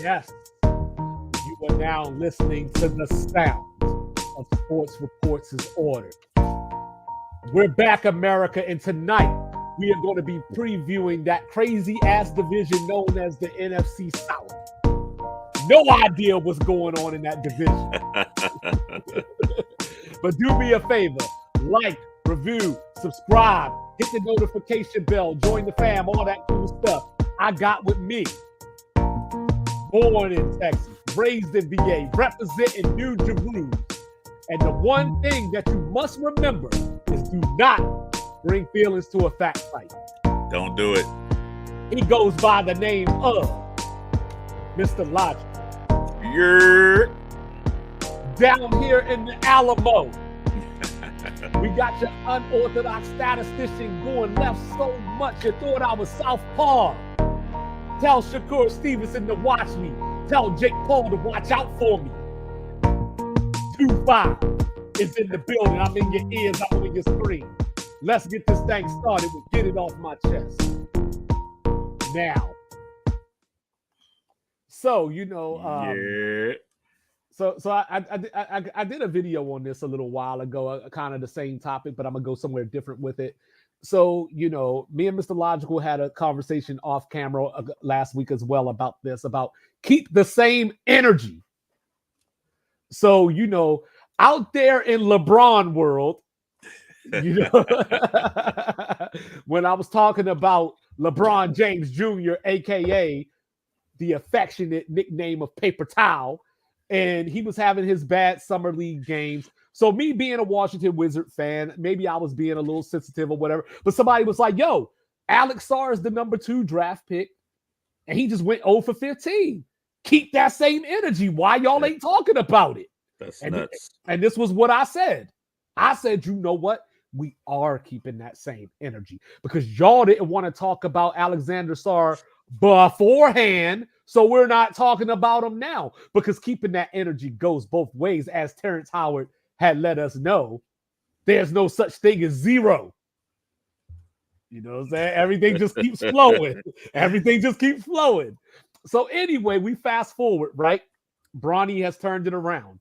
Yes, you are now listening to the sound of Sports Reports is Ordered. We're back, America, and tonight we are going to be previewing that crazy ass division known as the NFC South. No idea what's going on in that division. But do me a favor, like, review, subscribe, hit the notification bell, join the fam, all that cool stuff. I got with me. Born in Texas, raised in VA, representing New Jerusalem. And the one thing that you must remember is do not bring feelings to a fact fight. Don't do it. He goes by the name of Mr. Logic. You're Down here in the Alamo, we got your unorthodox statistician going left so much you thought I was Southbound. Tell Shakur Stevenson to watch me. Tell Jake Paul to watch out for me. 2-5 is in the building. I'm in your ears, I'm on your screen. Let's get this thing started with Get It Off My Chest. Now. So, yeah. So I did a video on this a little while ago, kind of the same topic, but I'm going to go somewhere different with it. So, me and Mr. Logical had a conversation off camera last week as well about this, about keep the same energy. So, out there in LeBron world, when I was talking about LeBron James Jr., a.k.a. the affectionate nickname of Paper Towel, and he was having his bad summer league games. So me being a Washington Wizard fan, maybe I was being a little sensitive or whatever, but somebody was like, yo, Alex Sarr is the number 2 draft pick, and he just went 0 for 15. Keep that same energy. Why y'all ain't talking about it? That's nuts. And this was what I said. I said, you know what? We are keeping that same energy because y'all didn't want to talk about Alexander Sarr beforehand, so we're not talking about him now because keeping that energy goes both ways, as Terrence Howard had let us know. There's no such thing as zero. You know what I'm saying? Everything just keeps flowing. Everything just keeps flowing. So anyway, we fast forward, right? Bronny has turned it around.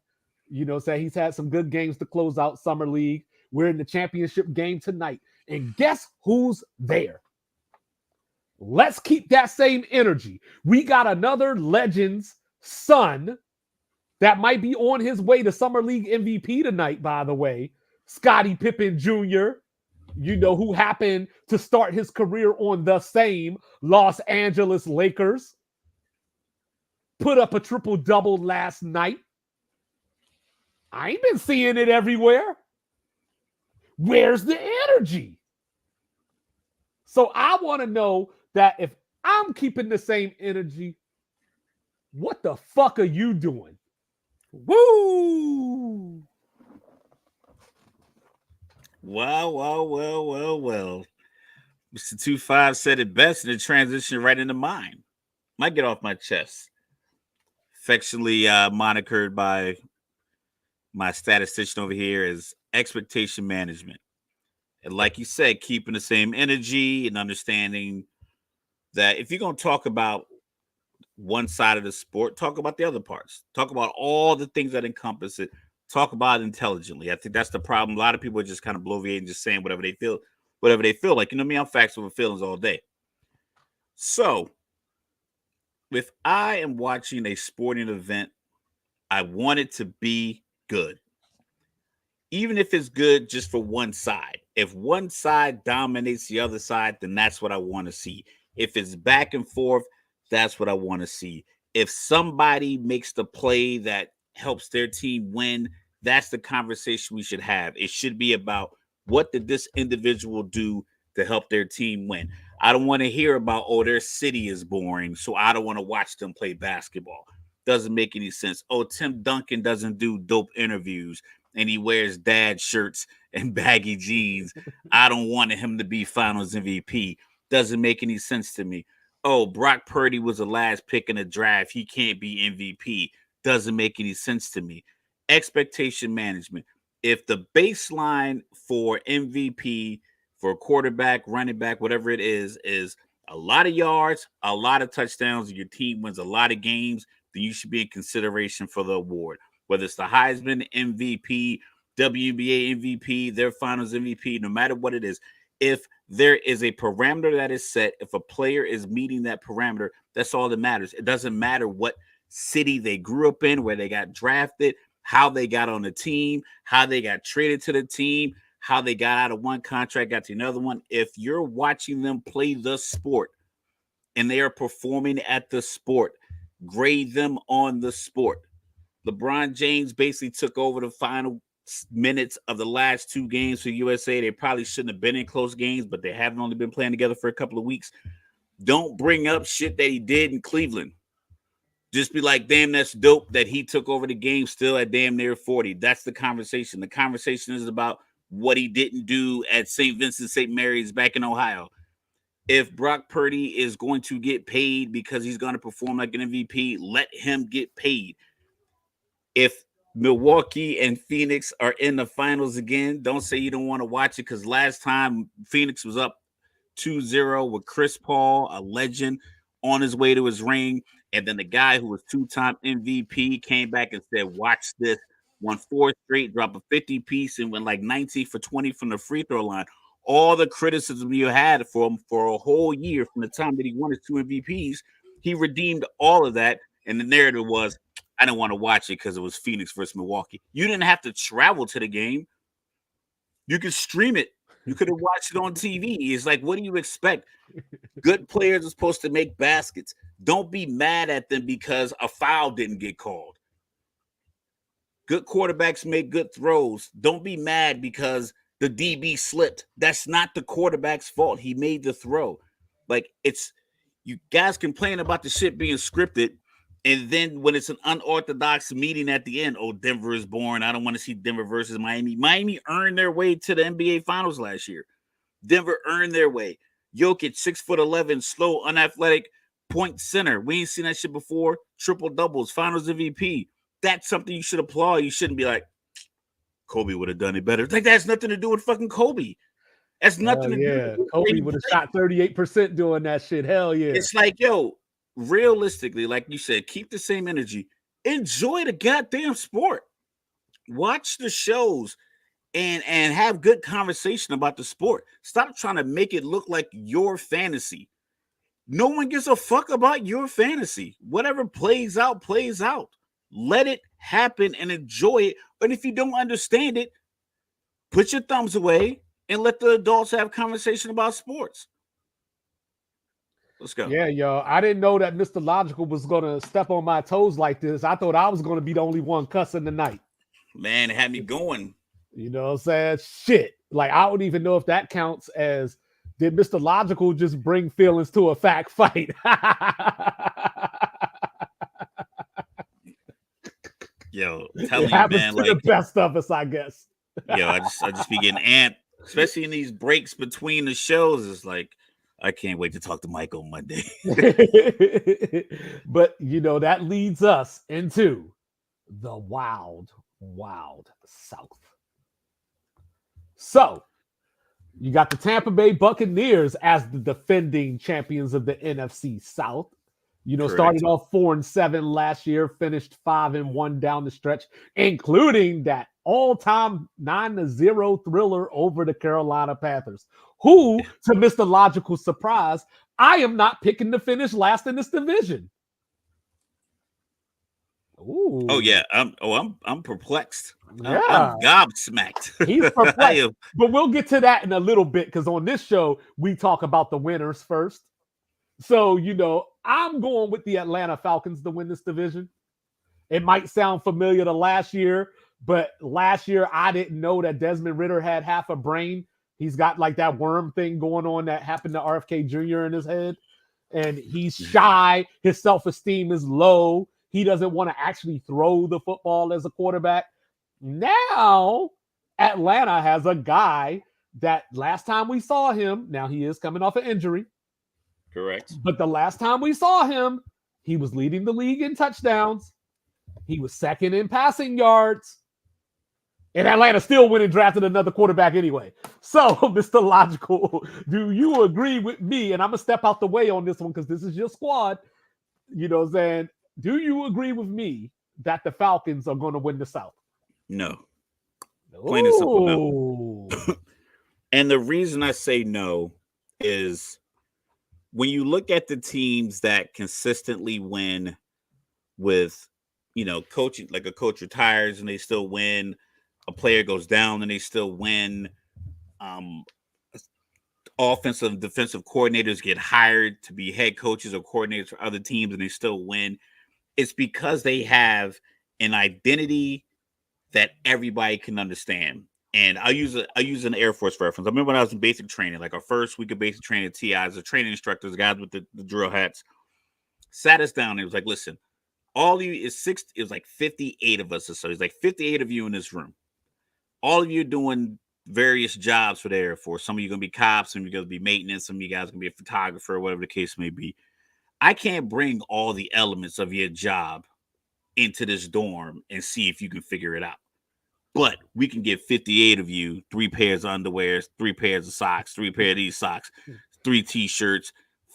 So he's had some good games to close out Summer League. We're in the championship game tonight. And guess who's there? Let's keep that same energy. We got another Legends son that might be on his way to Summer League MVP tonight, by the way. Scottie Pippen Jr., who happened to start his career on the same Los Angeles Lakers. Put up a triple-double last night. I ain't been seeing it everywhere. Where's the energy? So I want to know that if I'm keeping the same energy, what the fuck are you doing? Woo! Well. Mr. 2-5 said it best, and it transitioned right into mine. Might get off my chest. Affectionately monikered by my statistician over here as expectation management. And like you said, keeping the same energy and understanding that if you're going to talk about one side of the sport, talk about the other parts. Talk about all the things that encompass it. Talk about it intelligently. I think that's the problem. A lot of people are just kind of bloviating, just saying whatever they feel like. Me, I'm facts over feelings all day. So if I am watching a sporting event, I want it to be good. Even if it's good just for one side. If one side dominates the other side, then that's what I want to see. If it's back and forth, that's what I want to see. If somebody makes the play that helps their team win, that's the conversation we should have. It should be about what did this individual do to help their team win. I don't want to hear about, their city is boring, so I don't want to watch them play basketball. Doesn't make any sense. Tim Duncan doesn't do dope interviews and he wears dad shirts and baggy jeans. I don't want him to be finals MVP. Doesn't make any sense to me. Brock Purdy was the last pick in the draft. He can't be MVP. Doesn't make any sense to me. Expectation management. If the baseline for MVP, for quarterback, running back, whatever it is a lot of yards, a lot of touchdowns, and your team wins a lot of games, then you should be in consideration for the award. Whether it's the Heisman MVP, WNBA MVP, their finals MVP, no matter what it is, if there is a parameter that is set, if a player is meeting that parameter, that's all that matters. It doesn't matter what city they grew up in, where they got drafted, how they got on the team, how they got traded to the team, how they got out of one contract, got to another one. If you're watching them play the sport and they are performing at the sport, grade them on the sport. LeBron James basically took over the final minutes of the last two games for USA. They probably shouldn't have been in close games, but they haven't only been playing together for a couple of weeks. Don't bring up shit that he did in Cleveland. Just be like, damn, that's dope that he took over the game still at damn near 40. That's the conversation. The conversation is about what he didn't do at St. Vincent St. Mary's back in Ohio. If Brock Purdy is going to get paid because he's going to perform like an MVP, let him get paid. If Milwaukee and Phoenix are in the finals again, don't say you don't want to watch it, because last time Phoenix was up 2-0 with Chris Paul, a legend, on his way to his ring. And then the guy who was two-time MVP came back and said, watch this, won 4 straight, dropped a 50-piece, and went like 19 for 20 from the free throw line. All the criticism you had for him for a whole year from the time that he won his 2 MVPs, he redeemed all of that. And the narrative was, I didn't want to watch it because it was Phoenix versus Milwaukee. You didn't have to travel to the game. You could stream it. You could have watched it on TV. It's like, what do you expect? Good players are supposed to make baskets. Don't be mad at them because a foul didn't get called. Good quarterbacks make good throws. Don't be mad because the DB slipped. That's not the quarterback's fault. He made the throw. Like, it's, you guys complain about the shit being scripted, and then when it's an unorthodox meeting at the end, oh, Denver is born. I don't want to see Denver versus Miami. Miami earned their way to the NBA Finals last year. Denver earned their way. Jokic, 6'11", slow, unathletic, point center. We ain't seen that shit before. Triple doubles, Finals MVP. That's something you should applaud. You shouldn't be like, Kobe would have done it better. Like, that has nothing to do with fucking Kobe. That's nothing to do with Kobe would have shot 38% doing that shit. Hell yeah. It's like, yo, realistically, like you said, keep the same energy. Enjoy the goddamn sport. Watch the shows and have good conversation about the sport. Stop trying to make it look like your fantasy. No one gives a fuck about your fantasy. Whatever plays out, plays out. Let it happen and enjoy it. But if you don't understand it, put your thumbs away and let the adults have conversation about sports. Let's go. Yeah, yo. I didn't know that Mr. Logical was going to step on my toes like this. I thought I was going to be the only one cussing tonight. Man, it had me going. You know what I'm saying? Shit. Like, I don't even know if that counts as, did Mr. Logical just bring feelings to a fact fight? Yo, telling you, man, like the best of us, I guess. Yo, I just be getting amped, especially in these breaks between the shows. It's like, I can't wait to talk to Mike on Monday. But, you know, that leads us into the wild, wild South. So, you got the Tampa Bay Buccaneers as the defending champions of the NFC South. You know, Correct. Started off 4-7 last year, finished 5-1 down the stretch, including that all-time 9-0 thriller over the Carolina Panthers, who, to Mr. Logical's surprise, I am not picking to finish last in this division. Ooh. Oh yeah, I'm perplexed. Yeah. I'm gobsmacked. He's perplexed. But we'll get to that in a little bit, because on this show we talk about the winners first. So, you know, I'm going with the Atlanta Falcons to win this division. It might sound familiar to last year, but last year I didn't know that Desmond Ridder had half a brain. He's got like that worm thing going on that happened to RFK Jr. in his head. And he's shy. His self-esteem is low. He doesn't want to actually throw the football as a quarterback. Now, Atlanta has a guy that last time we saw him, now he is coming off an injury. Correct. But the last time we saw him, he was leading the league in touchdowns. He was second in passing yards. And Atlanta still went and drafted another quarterback anyway. So, Mr. Logical, do you agree with me? And I'm going to step out the way on this one because this is your squad. You know what I'm saying? Do you agree with me that the Falcons are going to win the South? No. Plain and simple, no. Oh. And the reason I say no is when you look at the teams that consistently win with, coaching, like a coach retires and they still win, a player goes down and they still win, offensive and defensive coordinators get hired to be head coaches or coordinators for other teams and they still win. It's because they have an identity that everybody can understand. And I use an Air Force reference. I remember when I was in basic training, like our first week of basic training at TI, as a training instructor, the guys with the drill hats sat us down and it was like, listen, all of you it was like 58 of us or so. It's like 58 of you in this room. All of you doing various jobs for the Air Force. Some of you going to be cops, some of you going to be maintenance, some of you guys going to be a photographer, whatever the case may be. I can't bring all the elements of your job into this dorm and see if you can figure it out. But we can get 58 of you 3 pairs of underwear, 3 pairs of socks, 3 pair of these socks, 3 t-shirts,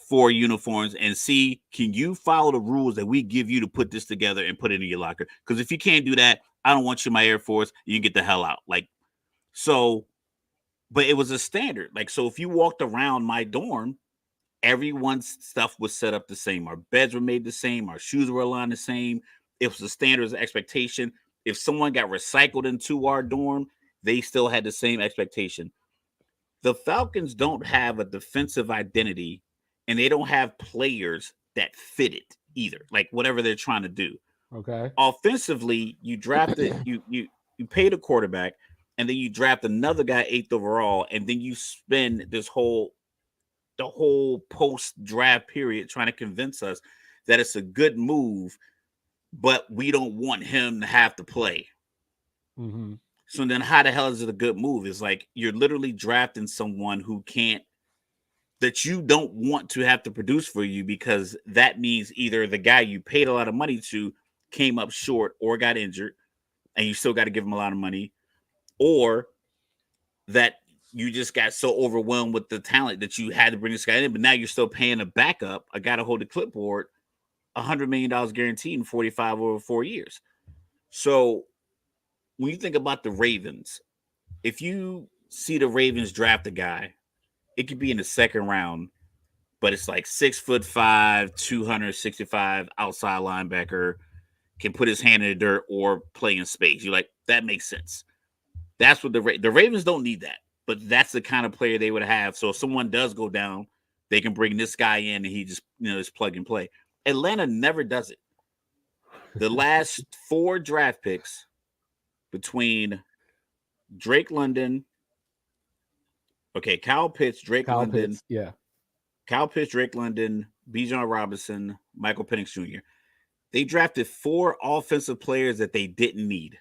4 uniforms, and see, can you follow the rules that we give you to put this together and put it in your locker? Because if you can't do that, I don't want you in my Air Force. You can get the hell out. So, but it was a standard. So if you walked around my dorm, everyone's stuff was set up the same. Our beds were made the same. Our shoes were aligned the same. It was the standards of expectation. If someone got recycled into our dorm, they still had the same expectation. The Falcons don't have a defensive identity, and they don't have players that fit it either. Like whatever they're trying to do. Okay. Offensively, you drafted you paid a quarterback, and then you draft another guy 8th overall, and then you spend the whole post draft period trying to convince us that it's a good move, but we don't want him to have to play. Mm-hmm. So then how the hell is it a good move? It's like you're literally drafting someone that you don't want to have to produce for you, because that means either the guy you paid a lot of money to came up short or got injured and you still got to give him a lot of money, or that you just got so overwhelmed with the talent that you had to bring this guy in, but now you're still paying a backup, a guy to hold the clipboard, $100 million guaranteed in 45 over 4 years. So when you think about the Ravens, if you see the Ravens draft a guy, it could be in the second round, but it's like 6'5", 265 outside linebacker, can put his hand in the dirt or play in space. You're like, that makes sense. That's what the Ravens don't need that, but that's the kind of player they would have. So if someone does go down, they can bring this guy in and he just, just plug and play. Atlanta never does it. The last 4 draft picks between Drake London, Kyle Pitts, Drake London, Bijan Robinson, Michael Penix Jr. They drafted 4 offensive players that they didn't need.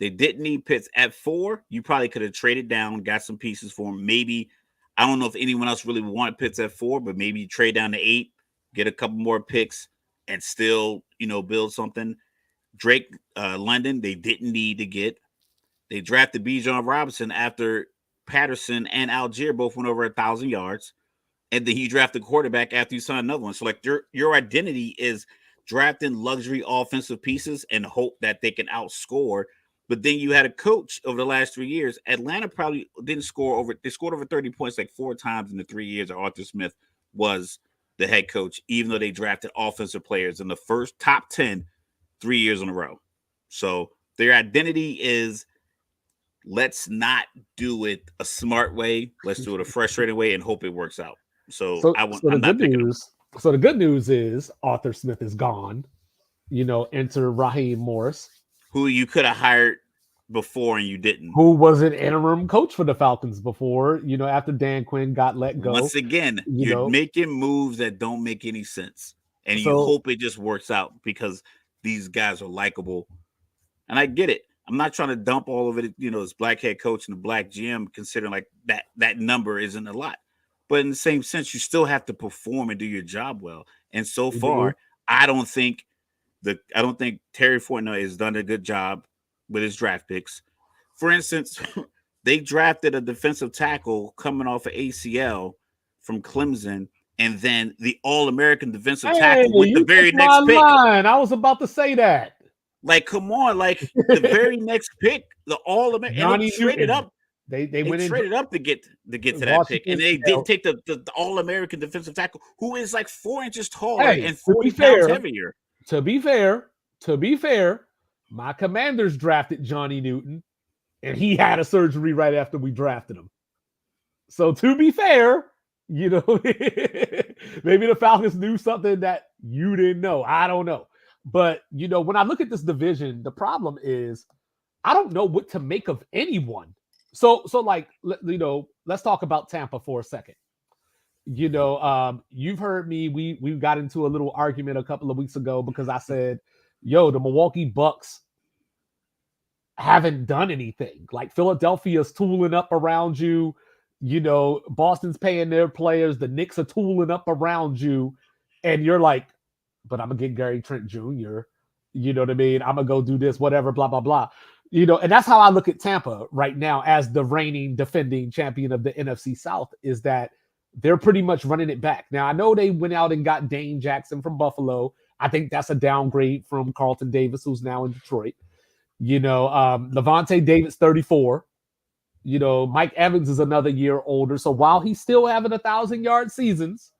They didn't need Pitts at 4. You probably could have traded down, got some pieces for him. Maybe, I don't know if anyone else really wanted Pitts at 4, but maybe you trade down to 8, get a couple more picks, and still, build something. Drake London, they didn't need to get. They drafted Bijan Robinson after Patterson and Algier both went over 1,000 yards. And then he drafted quarterback after you signed another one. So your identity is drafting luxury offensive pieces and hope that they can outscore. But then you had a coach over the last 3 years. Atlanta probably didn't they scored over 30 points like 4 times in the 3 years that Arthur Smith was the head coach, even though they drafted offensive players in the first top 10 3 years in a row. So their identity is, let's not do it a smart way. Let's do it a frustrating way and hope it works out. So the good news is Arthur Smith is gone. Enter Raheem Morris, who you could have hired before and you didn't. Who was an interim coach for the Falcons before, after Dan Quinn got let go. Once again, you're making moves that don't make any sense. And you hope it just works out because these guys are likable. And I get it. I'm not trying to dump all of it, as black head coach and the black GM, considering like that number isn't a lot. But in the same sense, you still have to perform and do your job well. And so far, I don't think Terry Fortner has done a good job with his draft picks. for instance, they drafted a defensive tackle coming off of ACL from Clemson, and then the All-American defensive Hey, tackle with the you took very my next pick. line. I was about to say that. Like, come on, like the very next pick, the All-American, and they Johnny traded Newton. up. They They went in traded up to get to that pick, and Washington. they didn't take the All-American defensive tackle, who is like 4 inches taller Hey, and to be 40 pounds fair, heavier. to be fair, my Commanders drafted Johnny Newton, and he had a surgery right after we drafted him. So to be fair, you know, maybe the Falcons knew something that you didn't know. I don't know. But, you know, when I look at this division, the problem is I don't know what to make of anyone. So like, you know, let's talk about Tampa for a second. You know, you've heard me. We got into a little argument a couple of weeks ago because I said, yo, the Milwaukee Bucks haven't done anything. Like Philadelphia's tooling up around you. You know, Boston's paying their players. The Knicks are tooling up around you. And you're like, but I'm going to get Gary Trent Jr. You know what I mean? I'm going to go do this, whatever, blah, blah, blah. You know, and that's how I look at Tampa right now as the reigning defending champion of the NFC South, is that they're pretty much running it back. Now, I know they went out and got Dane Jackson from Buffalo. I think that's a downgrade from Carlton Davis, who's now in Detroit. You know, Levante David's 34. You know, Mike Evans is another year older. So while he's still having 1,000-yard seasons,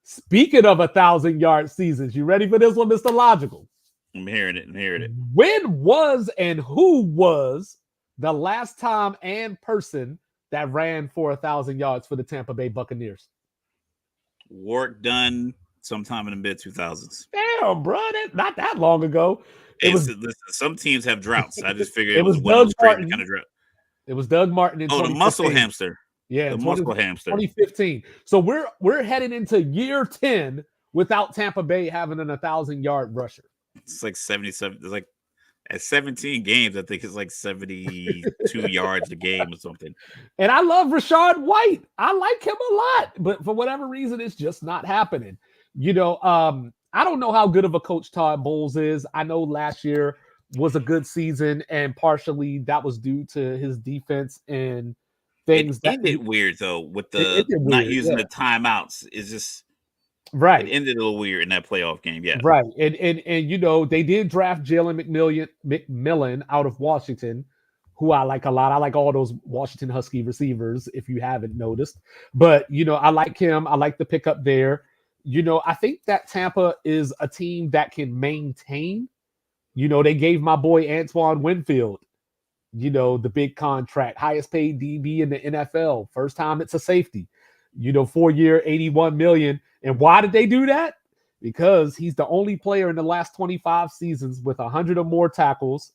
speaking of 1,000-yard seasons, you ready for this one, Mr. Logical? I'm hearing it. When was and who was the last time and person that ran for 1,000 yards for the Tampa Bay Buccaneers? Work done sometime in the mid 2000s. Damn, bro, not that long ago. Listen, some teams have droughts. I just figured it was one of those crazy Martin. kind of drought. It was Doug Martin in the muscle hamster. Yeah, the muscle hamster. 2015. So we're heading into year 10 without Tampa Bay having an 1,000-yard rusher. It's like 77. It's like at 17 games, I think it's like 72 yards a game or something. And I love Rashad White. I like him a lot, but for whatever reason, it's just not happening. You know, I don't know how good of a coach Todd Bowles is. I know last year was a good season, and partially that was due to his defense and things. It ended weird though with the not using the timeouts. It's just right. It ended a little weird in that playoff game. Yeah, right. And you know, they did draft Jalen McMillan out of Washington, who I like a lot. I like all those Washington Husky receivers, if you haven't noticed. But you know, I like him. I like the pickup there. You know, I think that Tampa is a team that can maintain. You know, they gave my boy Antoine Winfield, you know, the big contract, highest paid DB in the NFL. First time it's a safety, you know, 4-year, $81 million. And why did they do that? Because he's the only player in the last 25 seasons with 100 or more tackles,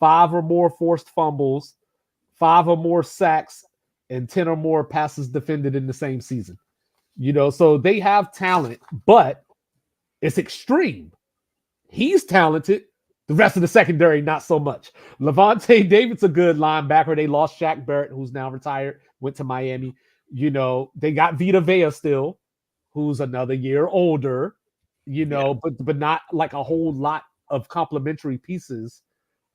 5 or more forced fumbles, 5 or more sacks, and 10 or more passes defended in the same season. You know, so they have talent, but it's extreme. He's talented. The rest of the secondary, not so much. Levante David's a good linebacker. They lost Shaq Barrett, who's now retired, went to Miami. You know, they got Vita Vea still, who's another year older, you know, but not like a whole lot of complementary pieces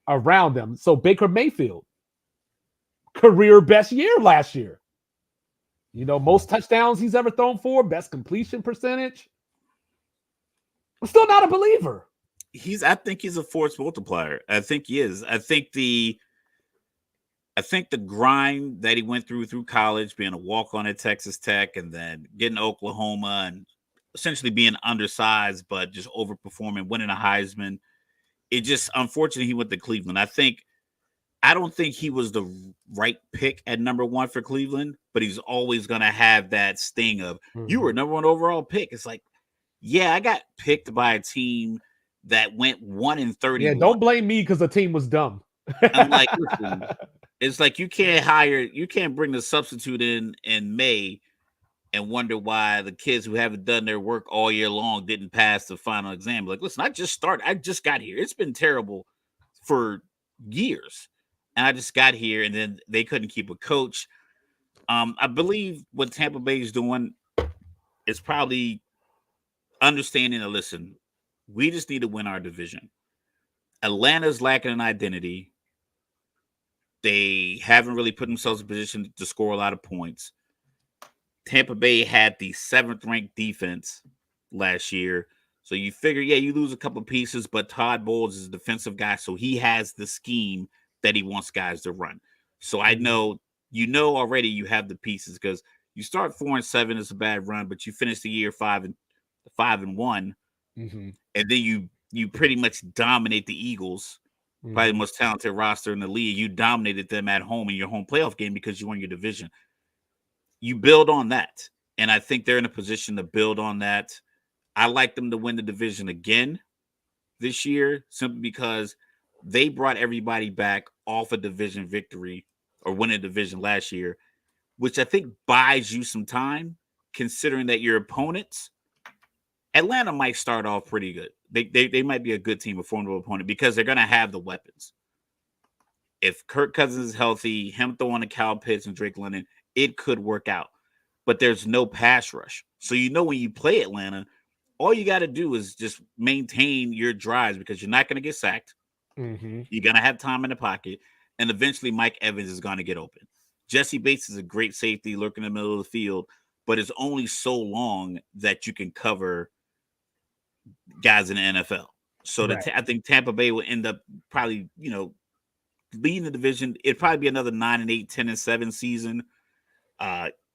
around them. So Baker Mayfield, career best year last year. You know, most touchdowns he's ever thrown for, best completion percentage. I'm still not a believer. I think he's a force multiplier. I think he is. I think the grind that he went through college, being a walk-on at Texas Tech and then getting to Oklahoma and essentially being undersized, but just overperforming, winning a Heisman. It just, unfortunately, he went to Cleveland. I don't think he was the right pick at number 1 for Cleveland, but he's always going to have that sting of, you were number 1 overall pick. It's like, yeah, I got picked by a team that went 1-31. Yeah, don't blame me because the team was dumb. I'm like, listen, it's like you can't bring the substitute in May and wonder why the kids who haven't done their work all year long didn't pass the final exam. Like, listen, I just got here. It's been terrible for years. And I just got here, and then they couldn't keep a coach. I believe what Tampa Bay is doing is probably understanding that, listen, we just need to win our division. Atlanta's lacking an identity. They haven't really put themselves in position to score a lot of points. Tampa Bay had the 7th ranked defense last year. So you figure, yeah, you lose a couple of pieces, but Todd Bowles is a defensive guy, so he has the scheme that he wants guys to run. So I know, already you have the pieces, because you start 4-7 is a bad run, but you finish the year 5-1, Mm-hmm. and then you pretty much dominate the Eagles, probably the most talented roster in the league. You dominated them at home in your home playoff game because you won your division. You build on that, and I think they're in a position to build on that. I like them to win the division again this year, simply because they brought everybody back off a division victory or winning a division last year, which I think buys you some time, considering that your opponents, Atlanta might start off pretty good. They might be a good team, a formidable opponent, because they're going to have the weapons. If Kirk Cousins is healthy, him throwing to Kyle Pitts and Drake London, it could work out. But there's no pass rush. So when you play Atlanta, all you got to do is just maintain your drives, because you're not going to get sacked. Mm-hmm. You're going to have time in the pocket. And eventually Mike Evans is going to get open. Jesse Bates is a great safety lurking in the middle of the field, but it's only so long that you can cover guys in the NFL. So Right. I think Tampa Bay will end up probably, leading the division. It'd probably be another 9-8, 10-7 season.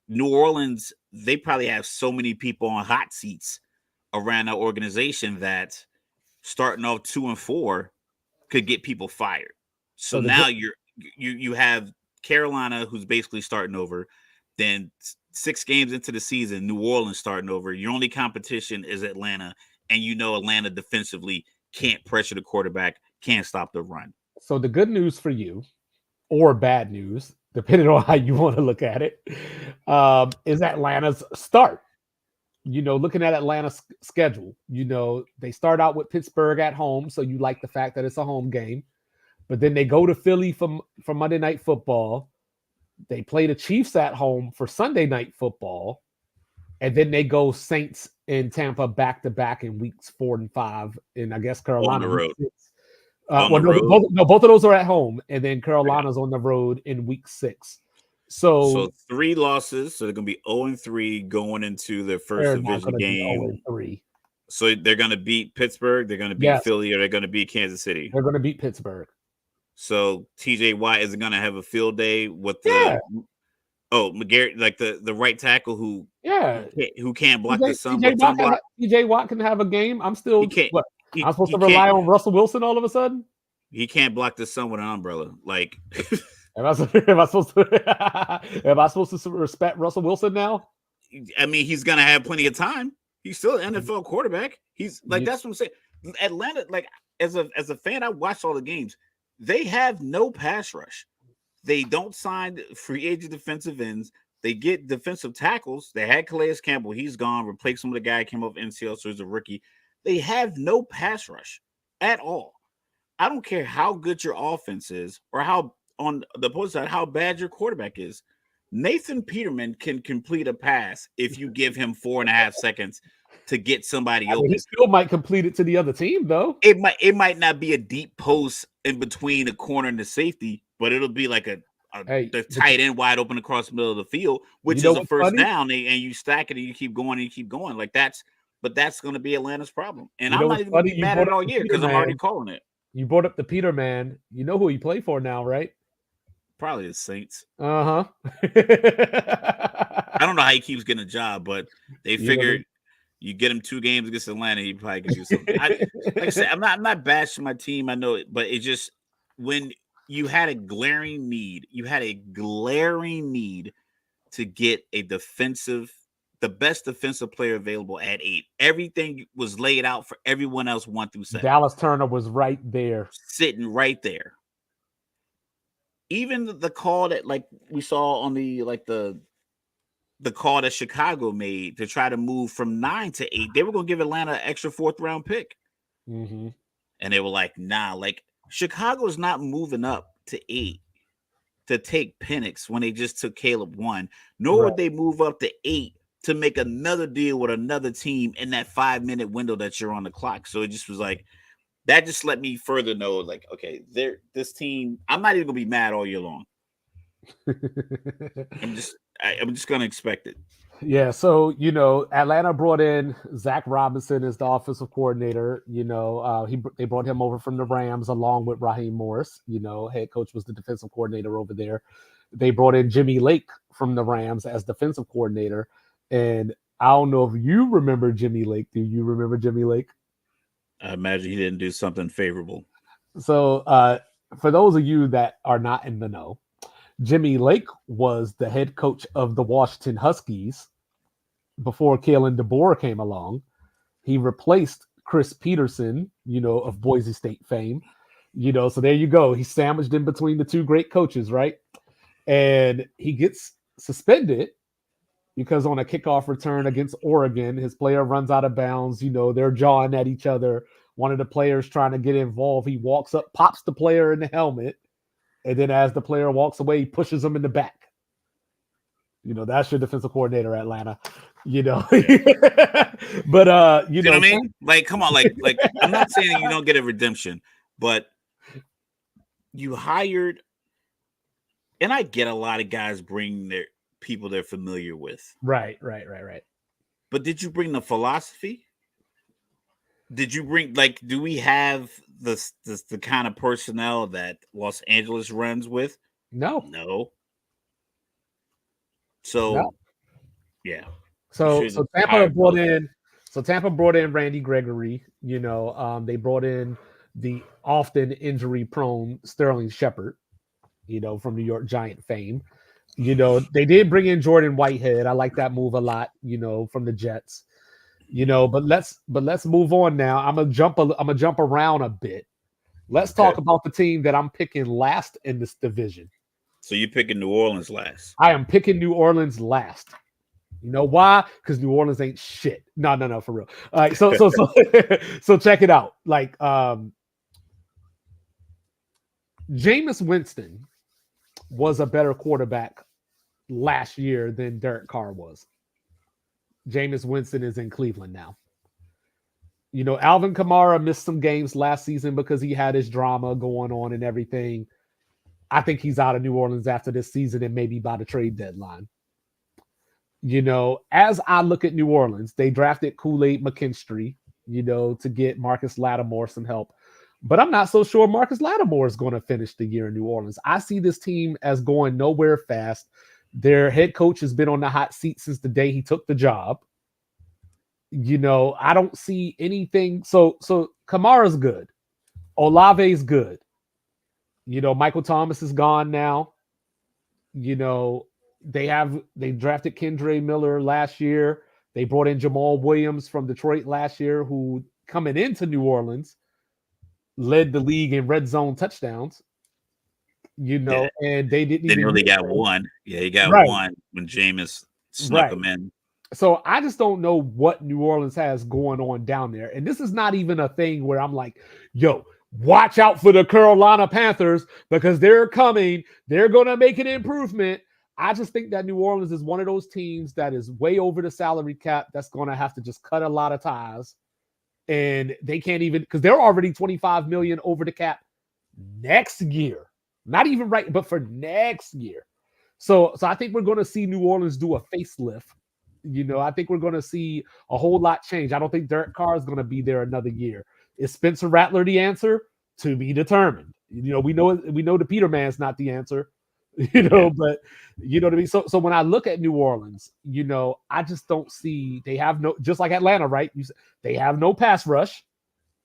New Orleans, they probably have so many people on hot seats around the organization that starting off 2-4 could get people fired. So now you have Carolina, who's basically starting over. Then 6 games into the season, New Orleans starting over. Your only competition is Atlanta, and Atlanta defensively can't pressure the quarterback, can't stop the run. So the good news for you, or bad news, depending on how you want to look at it, is Atlanta's start. Looking at Atlanta's schedule, they start out with Pittsburgh at home, so you like the fact that it's a home game. But then they go to Philly for Monday Night Football. They play the Chiefs at home for Sunday Night Football. And then they go Saints and Tampa back-to-back in weeks 4 and 5. And I guess Carolina. On the road. Both of those are at home. And then Carolina's on the road in week 6. So 3 losses. So they're going to be 0-3 going into their first division game. 0-3. So they're going to beat Pittsburgh. They're going to beat Philly, or they're going to beat Kansas City. They're going to beat Pittsburgh. So TJ Watt isn't going to have a field day with the McGarrett, like the right tackle who can't block the sun. TJ Watt can have a game. I'm still I'm supposed to rely on Russell Wilson all of a sudden. He can't block the sun with an umbrella. Like, am I supposed to respect Russell Wilson now? I mean, he's gonna have plenty of time. He's still an NFL quarterback. He's like, that's what I'm saying. Atlanta, like, as a fan, I watched all the games. They have no pass rush. They don't sign free agent defensive ends. They get defensive tackles. They had Calais Campbell. He's gone. Replaced him with a guy who came off NCL, so he's a rookie. They have no pass rush at all. I don't care how good your offense is or how, on the opposite side, how bad your quarterback is. Nathan Peterman can complete a pass if you give him 4.5 seconds to get somebody open. He still might complete it to the other team, though. It might not be a deep post in between the corner and the safety, but it'll be like the tight end wide open across the middle of the field, which is a first down, and you stack it and you keep going and you keep going. Like, that's going to be Atlanta's problem. And I'm not even going to be mad at it all year because I'm already calling it. You brought up the Peterman. You know who he played for now, right? Probably the Saints. Uh-huh. I don't know how he keeps getting a job, but they figured you get him 2 games against Atlanta, he probably can do something. Like I said, I'm not bashing my team. I know it, but it just, when you had a glaring need to get the best defensive player available at 8. Everything was laid out for everyone else 1 through 7. Dallas Turner was right there. Sitting right there. Even the call that, like, we saw on the call that Chicago made to try to move from 9 to 8, they were going to give Atlanta an extra 4th round pick. Mm-hmm. And they were like, nah, like, Chicago's not moving up to 8 to take Penix when they just took Caleb 1, nor would they move up to 8 to make another deal with another team in that 5-minute window that you're on the clock. So it just was like, that just let me further know, like, okay, this team, I'm not even gonna be mad all year long. I'm just gonna expect it. Yeah, so Atlanta brought in Zach Robinson as the offensive coordinator. They brought him over from the Rams along with Raheem Morris. Head coach was the defensive coordinator over there. They brought in Jimmy Lake from the Rams as defensive coordinator. And I don't know if you remember Jimmy Lake. Do you remember Jimmy Lake? I imagine he didn't do something favorable. So, for those of you that are not in the know, Jimmy Lake was the head coach of the Washington Huskies before Kalen DeBoer came along. He replaced Chris Peterson, of Boise State fame. So there you go. He's sandwiched in between the two great coaches, right? And he gets suspended because on a kickoff return against Oregon, his player runs out of bounds. They're jawing at each other. One of the players trying to get involved. He walks up, pops the player in the helmet, and then as the player walks away, he pushes him in the back. That's your defensive coordinator, Atlanta. But you know what I mean? Like, come on, like I'm not saying you don't get a redemption, but you hired, and I get a lot of guys bring their people they're familiar with. Right. But did you bring the philosophy? Did you bring, like, do we have the kind of personnel that Los Angeles runs with? No. So, no. Yeah. So Tampa brought in Randy Gregory. They brought in the often injury prone Sterling Shepard, from New York Giant fame. They did bring in Jordan Whitehead. I like that move a lot, from the Jets. But let's move on now. I'm gonna jump around a bit. Let's talk about the team that I'm picking last in this division. So you're picking New Orleans last. I am picking New Orleans last. You know why? Because New Orleans ain't shit. No, for real. All right, so so check it out. Like Jameis Winston was a better quarterback last year than Derek Carr was. Jameis Winston is in Cleveland now. Alvin Kamara missed some games last season because he had his drama going on and everything. I think he's out of New Orleans after this season and maybe by the trade deadline. As I look at New Orleans, they drafted Kool-Aid McKinstry, to get Marcus Lattimore some help. But I'm not so sure Marcus Lattimore is going to finish the year in New Orleans. I see this team as going nowhere fast. Their head coach has been on the hot seat since the day he took the job. I don't see anything. So Kamara's good. Olave's good. Michael Thomas is gone now. They drafted Kendre Miller last year. They brought in Jamal Williams from Detroit last year, who coming into New Orleans led the league in red zone touchdowns. And they didn't even really got one. Yeah, he got one when Jameis snuck him in. So I just don't know what New Orleans has going on down there. And this is not even a thing where I'm like, yo, watch out for the Carolina Panthers because they're coming. They're going to make an improvement. I just think that New Orleans is one of those teams that is way over the salary cap that's going to have to just cut a lot of ties. And they can't even, because they're already $25 million over the cap next year. Not even right, but for next year. So I think we're going to see New Orleans do a facelift. I think we're going to see a whole lot change. I don't think Derek Carr is going to be there another year. Is Spencer Rattler the answer? To be determined. We know the Peterman's not the answer. But you know what I mean. So when I look at New Orleans, I just don't see they have no, just like Atlanta, right? They have no pass rush.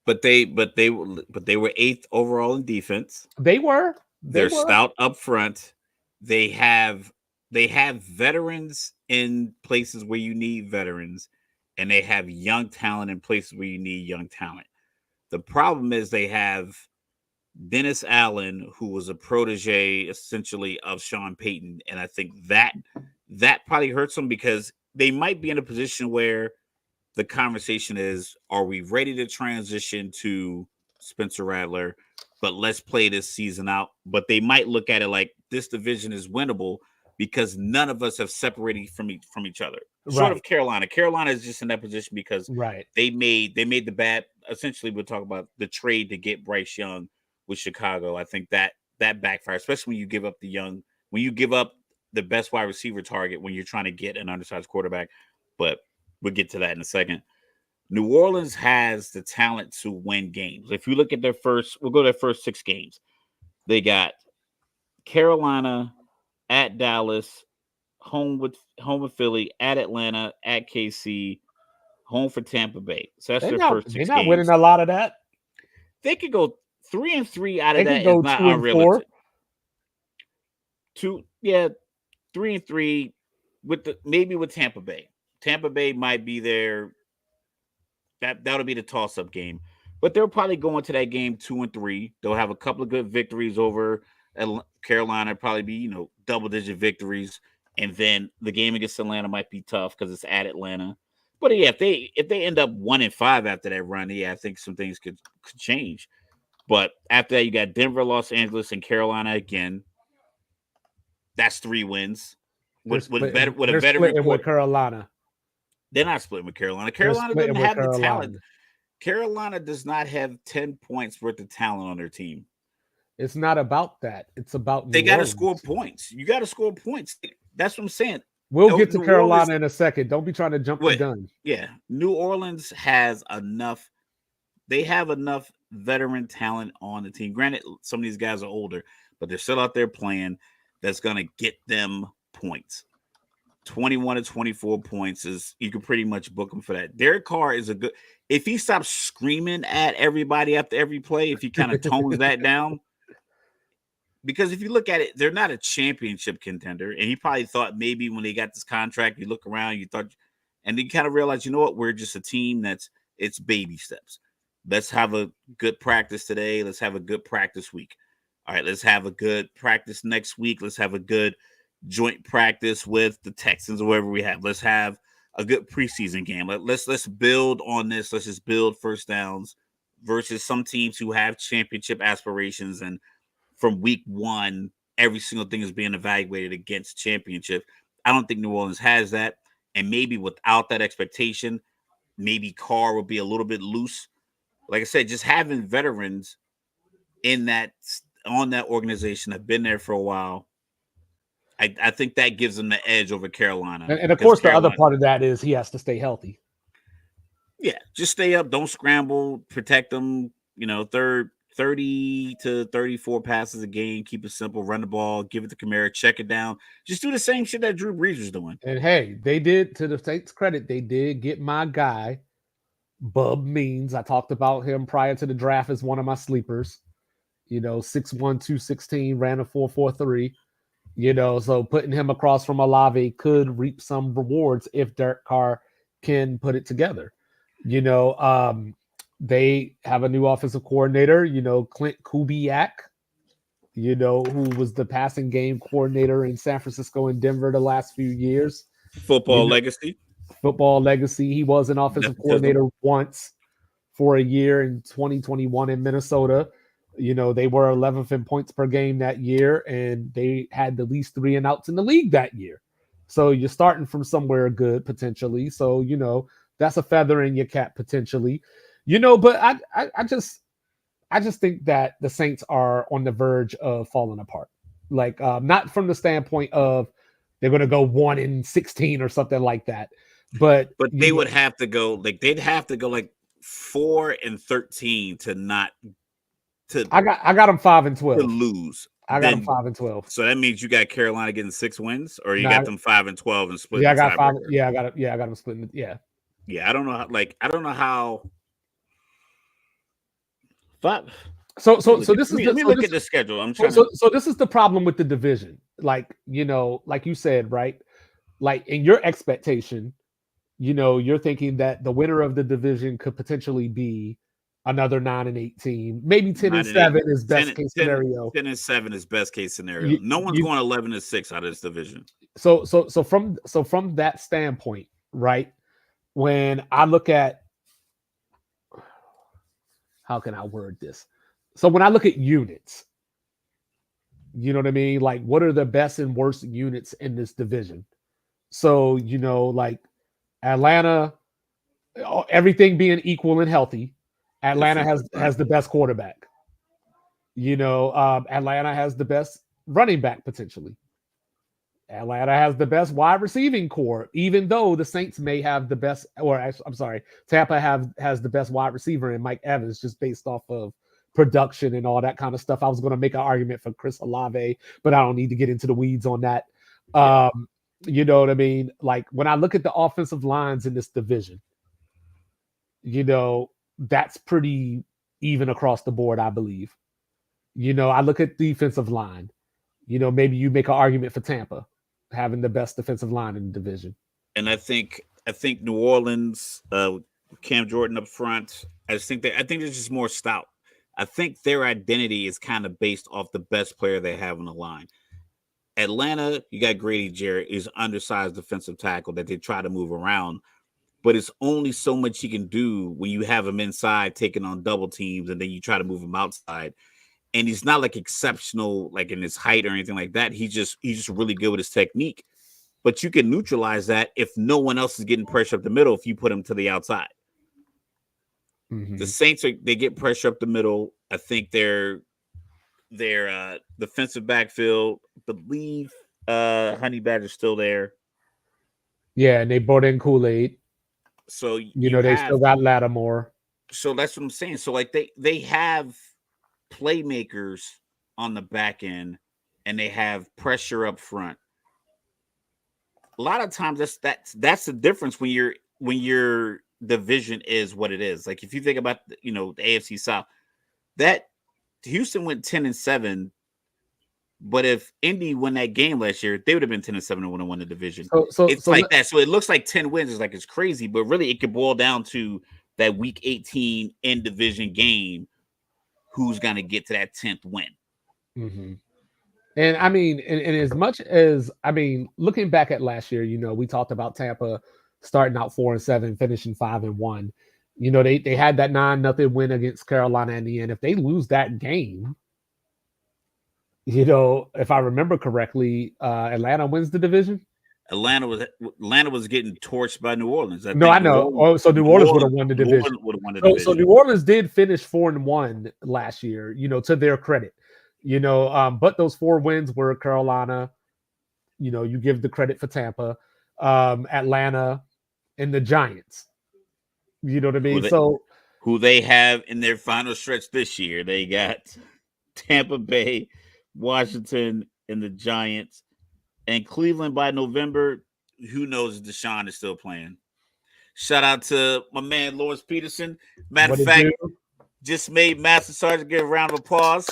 But they were 8th overall in defense. They're stout up front. They have veterans in places where you need veterans, and they have young talent in places where you need young talent. The problem is they have Dennis Allen, who was a protege essentially of Sean Payton, and I think that probably hurts them because they might be in a position where the conversation is, are we ready to transition to Spencer Rattler? But let's play this season out. But they might look at it like this division is winnable, because none of us have separated from each other. Short Right. of Carolina. Carolina is just in that position because Right. they made the bad. Essentially, we'll talk about the trade to get Bryce Young with Chicago. I think that backfires, especially when you give up the best wide receiver target when you're trying to get an undersized quarterback. But we'll get to that in a second. New Orleans has the talent to win games. If you look at we'll go to their first 6 games. They got Carolina, at Dallas, home with Philly, at Atlanta, at KC, home for Tampa Bay. So that's their first They're 6 not winning games. a lot of that. They could go 3-3 out of They that. could go Is not 2-4. unrealistic. 3-3 with maybe with Tampa Bay. Tampa Bay might be there. That'll be the toss-up game. But they'll probably go into that game 2-3. They'll have a couple of good victories over Carolina, probably be, double-digit victories. And then the game against Atlanta might be tough because it's at Atlanta. But yeah, if they end up 1-5 after that run, yeah, I think some things could change. But after that, you got Denver, Los Angeles, and Carolina again. That's 3 wins with a veteran splitting with report. Carolina. They're not splitting with Carolina. They're Carolina doesn't splitting with have the Carolina. talent. Carolina does not have 10 points worth of talent on their team. It's not about that. It's about they got to score points. You got to score points. That's what I'm saying. We'll get to Carolina in a second. Don't be trying to jump the gun. Yeah. New Orleans has enough. They have enough veteran talent on the team. Granted, some of these guys are older, but they're still out there playing. That's going to get them points. 21 to 24 points is you can pretty much book him for that. Derek Carr is a good. If he stops screaming at everybody after every play, if he kind of tones that down, because if you look at it, they're not a championship contender. And he probably thought maybe when they got this contract, you look around, you thought, and you kind of realize, you know what, we're just a team it's baby steps. Let's have a good practice today. Let's have a good practice week. All right, let's have a good practice next week. Let's have a good joint practice with the Texans or wherever we have. Let's have a good preseason game. Let's build on this. Let's just build first downs versus some teams who have championship aspirations, and from week 1, every single thing is being evaluated against championship. I don't think New Orleans has that, and maybe without that expectation, maybe Carr will be a little bit loose. Like I said, just having veterans on that organization have been there for a while. I think that gives them the edge over Carolina. And of course, the other part of that is he has to stay healthy. Yeah, just stay up. Don't scramble. Protect them. 30 to 34 passes a game. Keep it simple. Run the ball. Give it to Kamara. Check it down. Just do the same shit that Drew Brees was doing. And hey, they did, to the Saints' credit, they did get my guy, Bub Means. I talked about him prior to the draft as one of my sleepers. 6'1", 216, ran a 4.43. So putting him across from Olave could reap some rewards if Derek Carr can put it together. They have a new offensive coordinator, Clint Kubiak, who was the passing game coordinator in San Francisco and Denver the last few years. Football legacy. He was an offensive coordinator once for a year in 2021 in Minnesota. They were 11th in points per game that year, and they had the least 3 and outs in the league that year. So you're starting from somewhere good potentially. So, that's a feather in your cap potentially. But I just think that the Saints are on the verge of falling apart. Like, not from the standpoint of they're going to go 1-16 or something like that. But they would have to go they'd have to go 4-13 to not. I got them 5-12 to lose. I got them 5-12. So that means you got Carolina getting 6 wins, or you got them 5-12 and split. Yeah, I got 5. Yeah, I got it. Yeah, I got them splitting. Yeah. Yeah, I don't know. I don't know how. But so this is. Let me look at the schedule. I'm trying. So this is the problem with the division. Like like you said, right? Like in your expectation, you're thinking that the winner of the division could potentially be another 9-8 team, maybe 10-7 is best case scenario. 10-7 is best case scenario. No one's going 11-6 out of this division. So from that standpoint, right? When I look at, how can I word this? So when I look at units, You know what I mean? Like, what are the best and worst units in this division? So, like Atlanta, everything being equal and healthy, Atlanta has the best quarterback. Atlanta has the best running back potentially. Atlanta has the best wide receiving core, even though the Saints may have the best, or I'm sorry, Tampa has the best wide receiver in Mike Evans, just based off of production and all that kind of stuff. I was going to make an argument for Chris Olave, but I don't need to get into the weeds on that. You know what I mean? Like, when I look at the offensive lines in this division, that's pretty even across the board, I believe. I look at defensive line. Maybe you make an argument for Tampa having the best defensive line in the division. And I think New Orleans, Cam Jordan up front. I think they're just more stout. I think their identity is kind of based off the best player they have on the line. Atlanta, you got Grady Jarrett, is undersized defensive tackle that they try to move around, but it's only so much he can do when you have him inside taking on double teams, and then you try to move him outside. And he's not like exceptional, like in his height or anything like that. He's just really good with his technique. But you can neutralize that if no one else is getting pressure up the middle if you put him to the outside. Mm-hmm. The Saints, they get pressure up the middle. I think their defensive backfield, I believe Honey Badger's still there. Yeah, and they brought in Kool-Aid. So they still got Lattimore. So that's what I'm saying. So like they have playmakers on the back end, and they have pressure up front. A lot of times that's the difference when your division is what it is. Like, if you think about the AFC South, that Houston went 10-7, but if Indy won that game last year, they would have been 10-7 and would have won the division. So like that. So it looks like 10 wins is like it's crazy, but really it could boil down to that week 18 in division game. Who's going to get to that 10th win? Mm-hmm. And I mean, and as much as, looking back at last year, we talked about Tampa starting out 4-7, finishing 5-1. They had that 9-0 win against Carolina in the end. If they lose that game, if I remember correctly, Atlanta wins the division. Atlanta was getting torched by New Orleans. I know. So New Orleans would have won the division. So New Orleans did finish 4-1 last year, to their credit. But those 4 wins were Carolina. You give the credit for Tampa, Atlanta, and the Giants. You know what I mean? Who they have in their final stretch this year? They got Tampa Bay, Washington, and the Giants. And Cleveland by November, who knows if Deshaun is still playing. Shout out to my man, Lawrence Peterson. Matter of fact, just made Master Sergeant get a round of applause.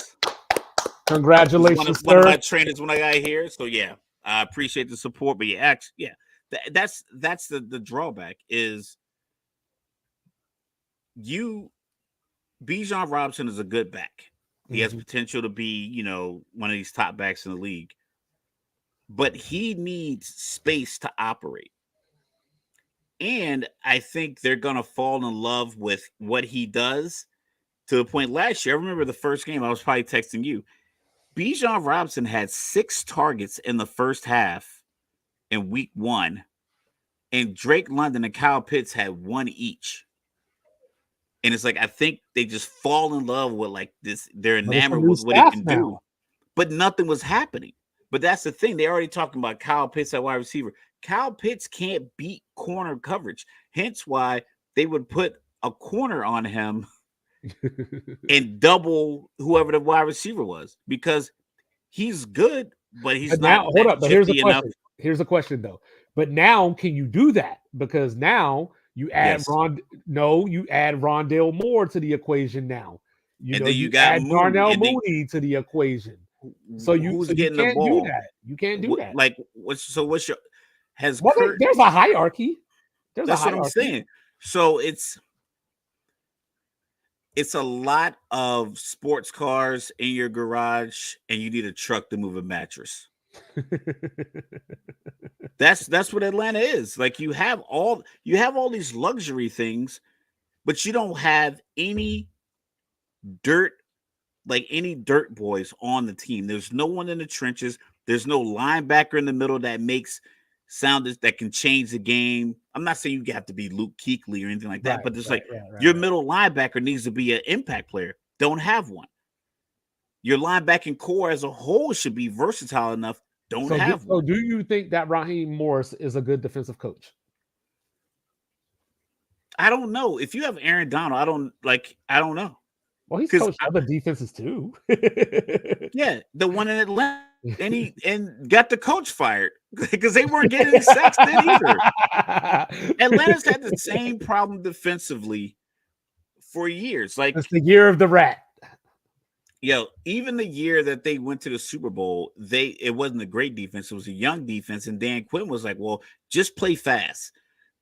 Congratulations, one of my trainers when I got here. So, yeah, I appreciate the support. But, that's the drawback is Bijan Robinson is a good back. He has potential to be, one of these top backs in the league. But he needs space to operate. And I think they're going to fall in love with what he does to the point last year. I remember the first game, I was probably texting you. Bijan Robinson had 6 targets in the first half in week 1. And Drake London and Kyle Pitts had 1 each. And it's like, I think they just fall in love with like this. They're enamored with what he can do. But nothing was happening. But that's the thing. They're already talking about Kyle Pitts at wide receiver. Kyle Pitts can't beat corner coverage. Hence why they would put a corner on him and double whoever the wide receiver was, because he's good, but he's not. Hold up. But here's the question. Here's the question, though. But now, can you do that? Because now you add you add Rondale Moore to the equation now. You add Darnell Mooney to the equation. So you can't do that. You can't do that. Like, what's your there's a hierarchy. That's what I'm saying. So it's a lot of sports cars in your garage, and you need a truck to move a mattress. That's what Atlanta is. Like, you have all these luxury things, but you don't have any dirt like any dirt boys on the team. There's no one in the trenches. There's no linebacker in the middle that makes sound that can change the game. I'm not saying you have to be Luke Kuechly or anything like that, but it's like your middle linebacker needs to be an impact player. Don't have one. Your linebacking core as a whole should be versatile enough. Don't have one. So do you think that Raheem Morris is a good defensive coach? I don't know. If you have Aaron Donald, I don't know. Well, he's coached other defenses too. Yeah, the one in Atlanta, and got the coach fired because they weren't getting any sacks then either. Atlanta's had the same problem defensively for years. Like it's the year of the rat. Even the year that they went to the Super Bowl, it wasn't a great defense. It was a young defense, and Dan Quinn was like, "Well, just play fast,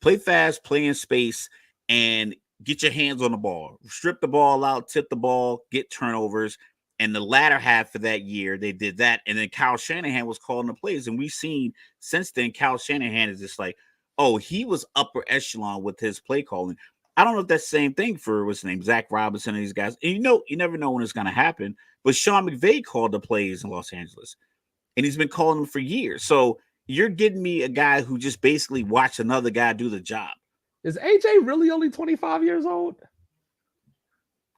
play in space, and get your hands on the ball. Strip the ball out, tip the ball, get turnovers." And the latter half of that year, they did that. And then Kyle Shanahan was calling the plays. And we've seen since then, Kyle Shanahan is just like, oh, he was upper echelon with his play calling. I don't know if that's the same thing for what's his name, Zach Robinson and these guys. And you never know when it's going to happen. But Sean McVay called the plays in Los Angeles. And he's been calling them for years. So you're getting me a guy who just basically watched another guy do the job. Is AJ really only 25 years old?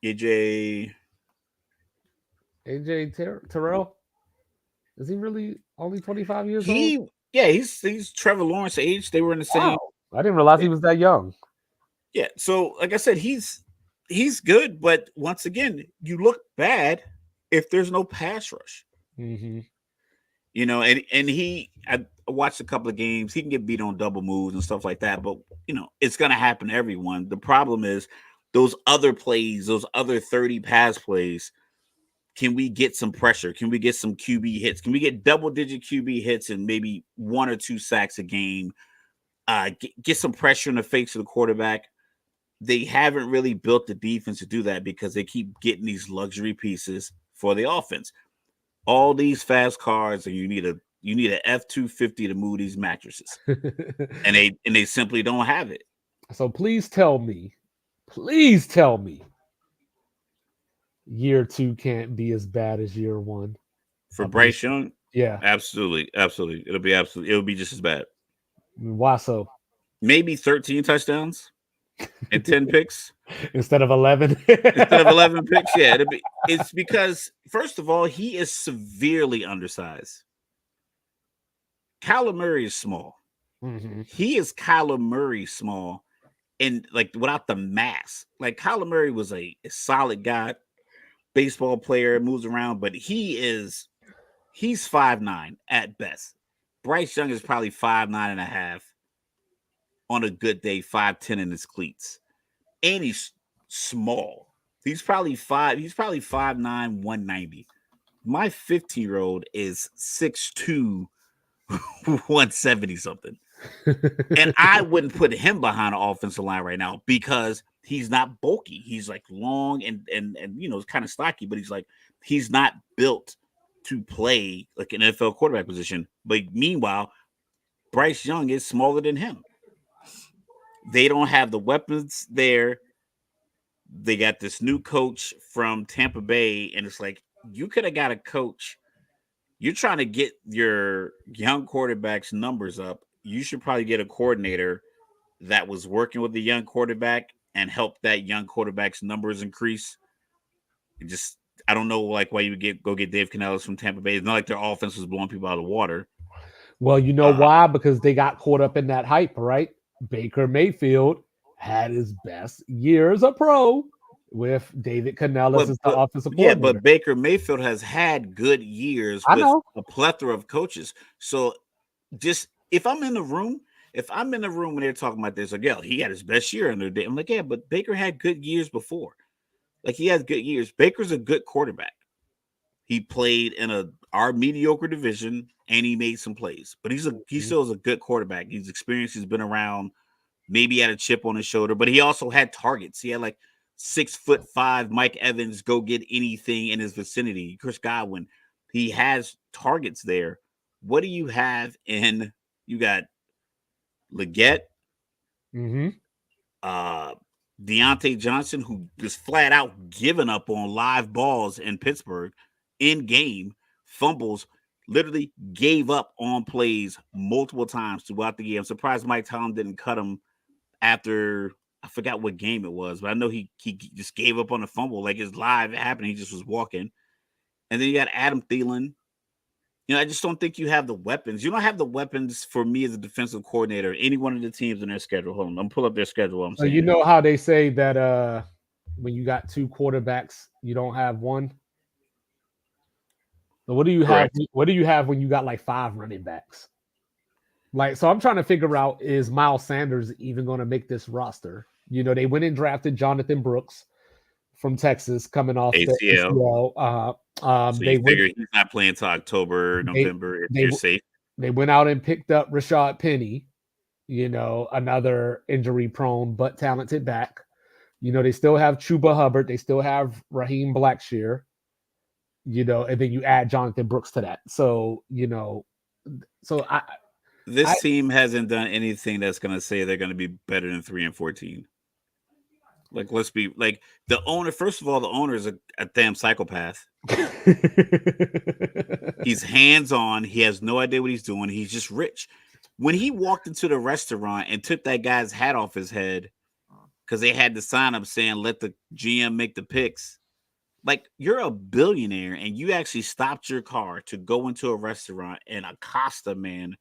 AJ Terrell? Is he really only 25 years old? Yeah, he's Trevor Lawrence age. They were in the same. Wow. I didn't realize he was that young. Yeah, so like I said, he's good, but once again, you look bad if there's no pass rush. Mm-hmm. I watched a couple of games. He can get beat on double moves and stuff like that, but it's going to happen to everyone. The problem is those other plays, those other 30 pass plays. Can we get some pressure? Can we get some QB hits? Can we get double-digit QB hits and maybe 1 or 2 sacks a game? Get some pressure in the face of the quarterback. They haven't really built the defense to do that because they keep getting these luxury pieces for the offense. All these fast cars, and you need an F-250 to move these mattresses, and they simply don't have it. So please tell me, year 2 can't be as bad as year 1 for Bryce Young. Yeah, absolutely. It'll be just as bad. Why so? Maybe 13 touchdowns and 10 picks instead of 11. Instead of 11 picks, yeah. It's because first of all, he is severely undersized. Kyler Murray is small. Mm-hmm. He is Kyler Murray small, and like without the mass. Like Kyler Murray was a solid guy. Baseball player, moves around, but he's 5'9" at best. Bryce Young is probably 5'9.5" on a good day, 5'10" in his cleats. And he's small. He's probably 5'9", 190. My 15-year-old is 6'2", 170 something. And I wouldn't put him behind the offensive line right now because he's not bulky. He's like long and it's kind of stocky, but he's not built to play like an NFL quarterback position. But meanwhile, Bryce Young is smaller than him. They don't have the weapons there. They got this new coach from Tampa Bay, and it's like you could have got a coach. You're trying to get your young quarterback's numbers up. You should probably get a coordinator that was working with the young quarterback and help that young quarterback's numbers increase. I don't know why you would go get Dave Canales from Tampa Bay. It's not like their offense was blowing people out of the water. Well, you know why? Because they got caught up in that hype, right? Baker Mayfield had his best year as a pro with David Canales as the offensive coordinator. Yeah, but Baker Mayfield has had good years with a plethora of coaches. So just if I'm in the room when they're talking about this, like, yeah, he had his best year under day. I'm like, yeah, but Baker had good years before. Like, he has good years. Baker's a good quarterback. He played in our mediocre division and he made some plays, but he still is a good quarterback. He's experienced. He's been around. Maybe had a chip on his shoulder, but he also had targets. He had like 6'5" Mike Evans go get anything in his vicinity. Chris Godwin, he has targets there. What do you have in? You got Leggett, Deontay Johnson, who just flat out given up on live balls in Pittsburgh in game, fumbles, literally gave up on plays multiple times throughout the game. I'm surprised Mike Tomlin didn't cut him after I forgot what game it was, but I know he just gave up on the fumble. Like it's live happening. He just was walking. And then you got Adam Thielen. I just don't think you have the weapons. You don't have the weapons for me as a defensive coordinator, any one of the teams in their schedule. Hold on, I'm pull up their schedule. I'm So saying you know how they say that when you got two quarterbacks, you don't have one. So what do you have? Correct. What do you have when you got like 5 running backs? Like, so I'm trying to figure out, is Miles Sanders even going to make this roster? They went and drafted Jonathan Brooks from Texas, coming off the ACL. ACL. So They you went, figure he's not playing until October, they, November. If they you're safe. they went out and picked up Rashad Penny, another injury-prone but talented back. They still have Chuba Hubbard. They still have Raheem Blackshear. And then you add Jonathan Brooks to that. So, so This team hasn't done anything that's going to say they're going to be better than 3-14. Like, let's be like the owner. First of all, the owner is a damn psychopath. He's hands-on. He has no idea what he's doing. He's just rich. When he walked into the restaurant and took that guy's hat off his head because they had the sign up saying, let the GM make the picks. Like, you're a billionaire and you actually stopped your car to go into a restaurant and accost a man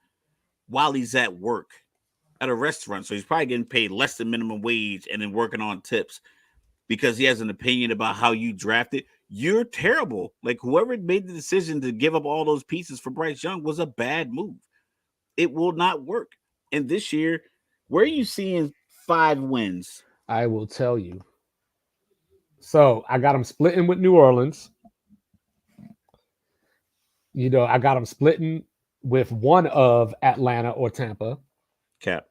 while he's at work at a restaurant. So he's probably getting paid less than minimum wage and then working on tips because he has an opinion about how you drafted. You're terrible. Like, whoever made the decision to give up all those pieces for Bryce Young was a bad move. It will not work. And this year, where are you seeing 5 wins? I will tell you. So I got them splitting with New Orleans. I got them splitting with one of Atlanta or Tampa. Cap.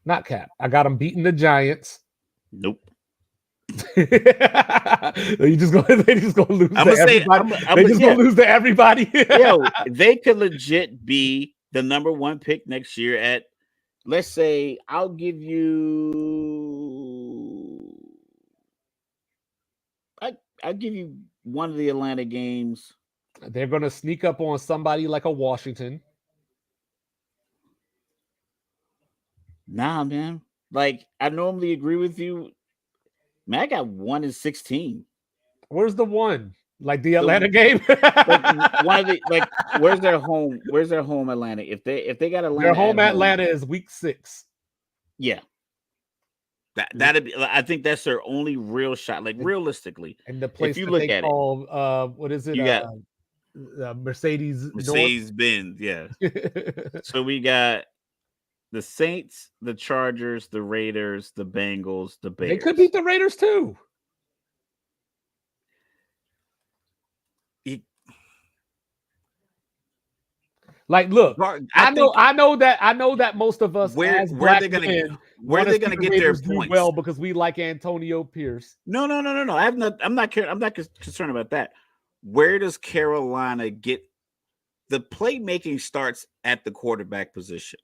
Not Cap. I got them beating the Giants. Nope. They just gonna lose I'm to gonna say, everybody. They just gonna lose to everybody. Yo, they could legit be the number 1 pick next year at, let's say, I'll give you one of the Atlanta games. They're gonna sneak up on somebody like a Washington. Nah, man. Like, I normally agree with you. Man, I got 1-16. Where's the one? Like the Atlanta game? Like one of the, like, where's their home? Where's their home Atlanta? If they got Atlanta, their home Atlanta is week 6. Yeah. That'd be, I think that's their only real shot. Like, realistically, and the place if you that look they at call, what is it? You got Mercedes Benz, yeah. So we got the Saints, the Chargers, the Raiders, the Bengals, the Bears. They could beat the Raiders too. Like, look, I know that most of us where they're gonna get their points well because we like Antonio Pierce. No. I'm not concerned about that. Where does Carolina get the playmaking? Starts at the quarterback position.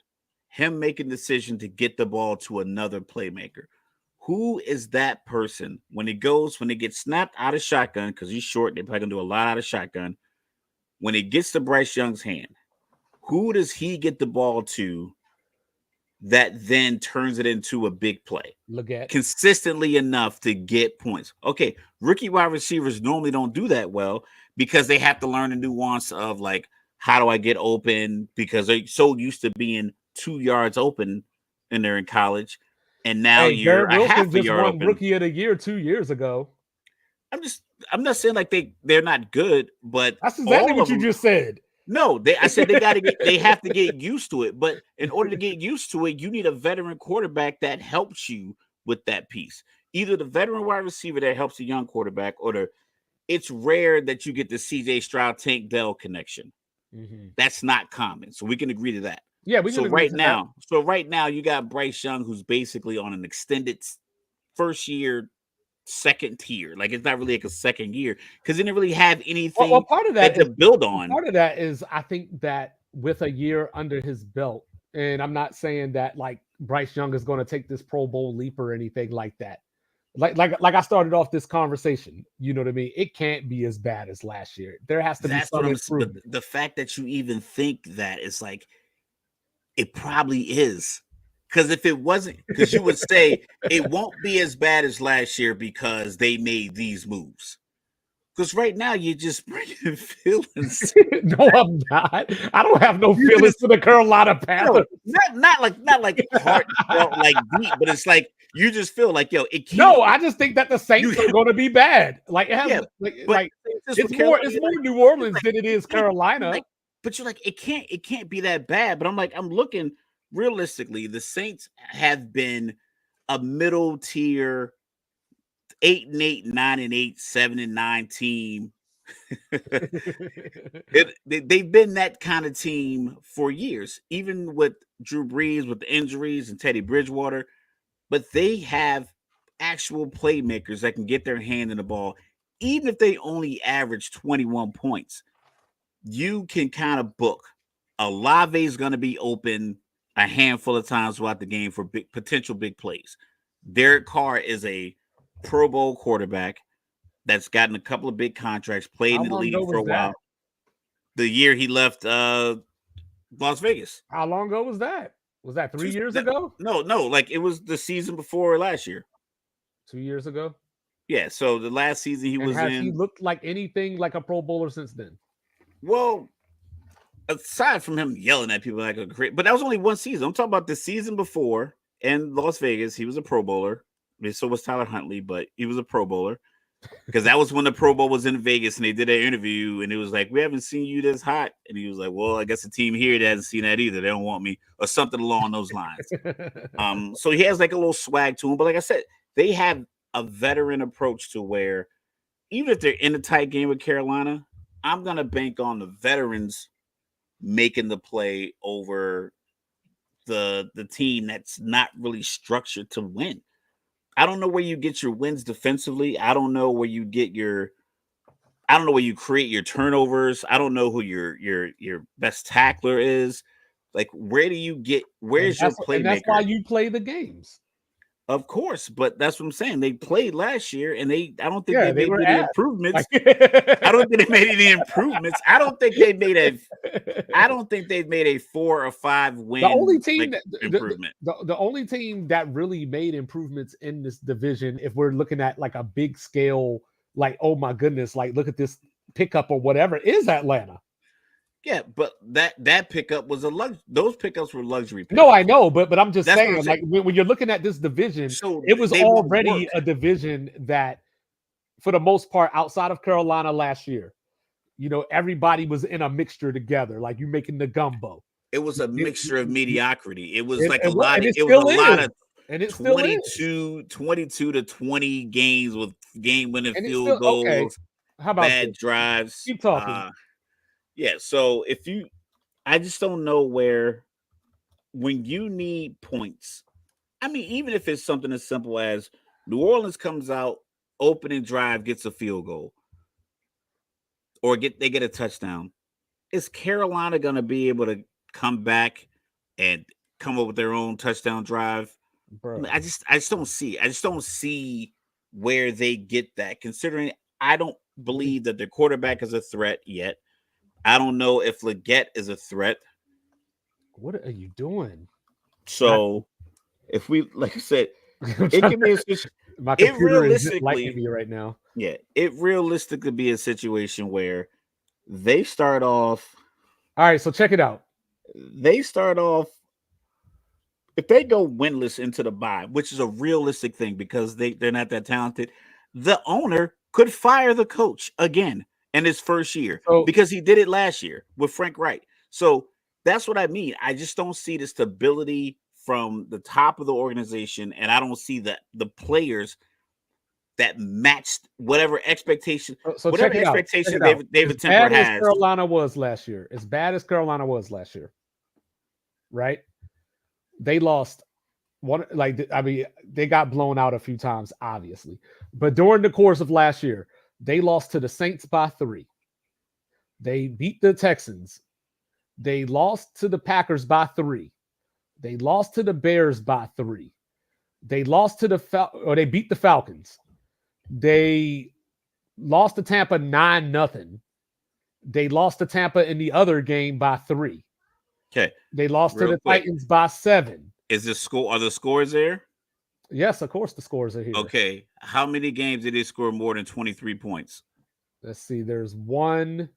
Him making the decision to get the ball to another playmaker. Who is that person when it gets snapped out of shotgun? Because he's short, they're probably gonna do a lot out of shotgun. When it gets to Bryce Young's hand, who does he get the ball to that then turns it into a big play? Leggett. Consistently enough to get points. Okay, rookie wide receivers normally don't do that well because they have to learn the nuance of, like, how do I get open? Because they're so used to being 2 yards open and they're in college. And now you're a half a yard open. Rookie of the year 2 years ago. I'm not saying like they're not good, but that's exactly what you just said. No, I said they have to get used to it. But in order to get used to it, you need a veteran quarterback that helps you with that piece. Either the veteran wide receiver that helps the young quarterback, or it's rare that you get the CJ Stroud Tank Dell connection. Mm-hmm. That's not common. So we can agree to that. Yeah, we can agree to that. So right now you got Bryce Young, who's basically on an extended first year, second tier. Like, it's not really like a second year because they didn't really have anything part of that to build on. Part of that is, I think that with a year under his belt And I'm not saying that like Bryce Young is going to take this Pro Bowl leap or anything like that. Like I started off this conversation. You know what I mean? It can't be as bad as last year. There has to be That's what some I'm. But improvement. the fact that you even think that is like, it probably is. Because if it wasn't, because you would say it won't be as bad as last year because they made these moves. Because right now you're just bringing feelings. No, I'm not. I don't have no You feelings just for the Carolina no, Panthers. not like heartfelt, like deep, but it's like you just feel like, yo, it can't. No, I just think that the You Saints are going to be bad. Like it has, yeah, but like just with it's Carolina, more New you're Orleans like than it it is can't. Carolina. Like, but you're like it can't be that bad. But I'm like I'm looking realistically. The Saints have been a middle tier 8-8, 9-8, 7-9 team. They've been that kind of team for years, even with Drew Brees, with the injuries and Teddy Bridgewater. But they have actual playmakers that can get their hand in the ball, even if they only average 21 points. You can kind of book. Olave is going to be open a handful of times throughout the game for potential big plays. Derek Carr is a Pro Bowl quarterback that's gotten a couple of big contracts, played How in the long league ago for a was while. that? The year he left Las Vegas. How long ago was that? Was that 3 years ago? No, like it was the season before last year. 2 years ago? Yeah, so the last season he And was has he in. looked like anything like a Pro Bowler since then? Well, aside from him yelling at people like a great, but that was only one season. I'm talking about the season before in Las Vegas. He was a Pro Bowler. I mean, so was Tyler Huntley, but he was a Pro Bowler because that was when the Pro Bowl was in Vegas and they did an interview and it was like, we haven't seen you this hot. And he was like, well, I guess the team here that hasn't seen that either. They don't want me or something along those lines. So he has like a little swag to him. But like I said, they have a veteran approach to where even if they're in a tight game with Carolina, I'm going to bank on the veterans making the play over the team that's not really structured to win. I don't know where you get your wins defensively. I don't know where you create your turnovers. I don't know who your best tackler is. Like where's your And that's why playmaker? you play the games. Of course, but that's what I'm saying. They played last year and I don't think Yeah, they they made were any ass. improvements. Like, I don't think they made any improvements. I don't think they've made a 4 or 5 win the only team improvement. the only team that really made improvements in this division, if we're looking at like a big scale, like oh my goodness, like look at this pickup or whatever, is Atlanta. Yeah, but that pickup was those pickups were luxury pickups. No, I know, but I'm just That's what saying, I'm saying. like when you're looking at this division, So it was they won't already work. a division that, for the most part, outside of Carolina last year, you know, everybody was in a mixture together, like you making the gumbo. It was a mixture of mediocrity. It was And, like and, what- and it it was a still lot is. of And it still is. 22 to 20 games with game-winning And it's field still okay. goals, How about bad this? drives. Keep talking. Yeah, so I just don't know where when you need points. I mean, even if it's something as simple as New Orleans comes out, opening drive gets a field goal, or they get a touchdown. Is Carolina going to be able to come back and come up with their own touchdown drive? Bro. I just don't see. I just don't see where they get that. Considering I don't believe that their quarterback is a threat yet. I don't know if Leggett is a threat. What are you doing? So if we, like I said, it can be a situation. My computer is liking me right now. Yeah, it realistically be a situation where they start off. All right, so check it out. They start off if they go winless into the bye, which is a realistic thing because they're not that talented. The owner could fire the coach again in his first year because he did it last year with Frank Wright. So that's what I mean. I just don't see the stability from the top of the organization, and I don't see the players that matched whatever expectation, whatever expectation David Temper has. As Carolina was last year, as bad as Carolina was last year, right? They lost one. Like I mean, they got blown out a few times, obviously, but during the course of last year, they lost to the Saints by 3. They beat the Texans. They lost to the Packers by 3. They lost to the Bears by 3. They lost to they beat the Falcons. They lost to Tampa 9-0. They lost to Tampa in the other game by 3. Okay. They lost to Real the quick. Titans by 7. Is the score? Are the scores there? Yes, of course the scores are here. Okay. How many games did they score more than 23 points? Let's see. There's 1,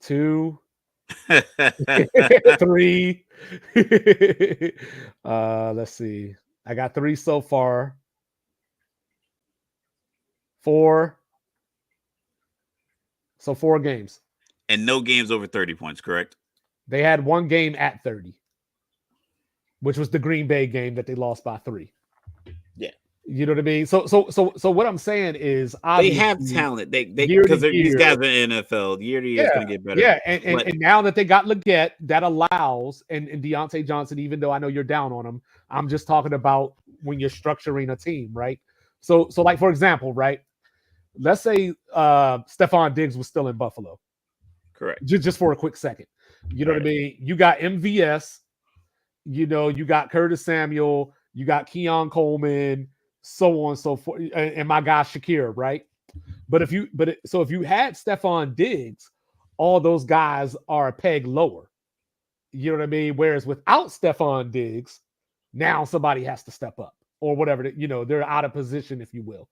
2, 3. Let's see. I got 3 so far. 4. So 4 games. And no games over 30 points, correct? They had 1 game at 30, which was the Green Bay game that they lost by 3. Yeah. You know what I mean? So what I'm saying is they have talent. They because these guys are in NFL. Year to year is going to get better. Yeah, and now that they got Leggett, that allows and Deontay Johnson, even though I know you're down on him, I'm just talking about when you're structuring a team, right? So like for example, right? Let's say Stephon Diggs was still in Buffalo. Correct. Just for a quick second. You know what I mean? You got MVS, you got Curtis Samuel, you got Keon Coleman, so on and so forth, and my guy Shakir, right? If you had Stephon Diggs, all those guys are a peg lower. You know what I mean? Whereas without Stephon Diggs, now somebody has to step up or whatever. They're out of position, if you will.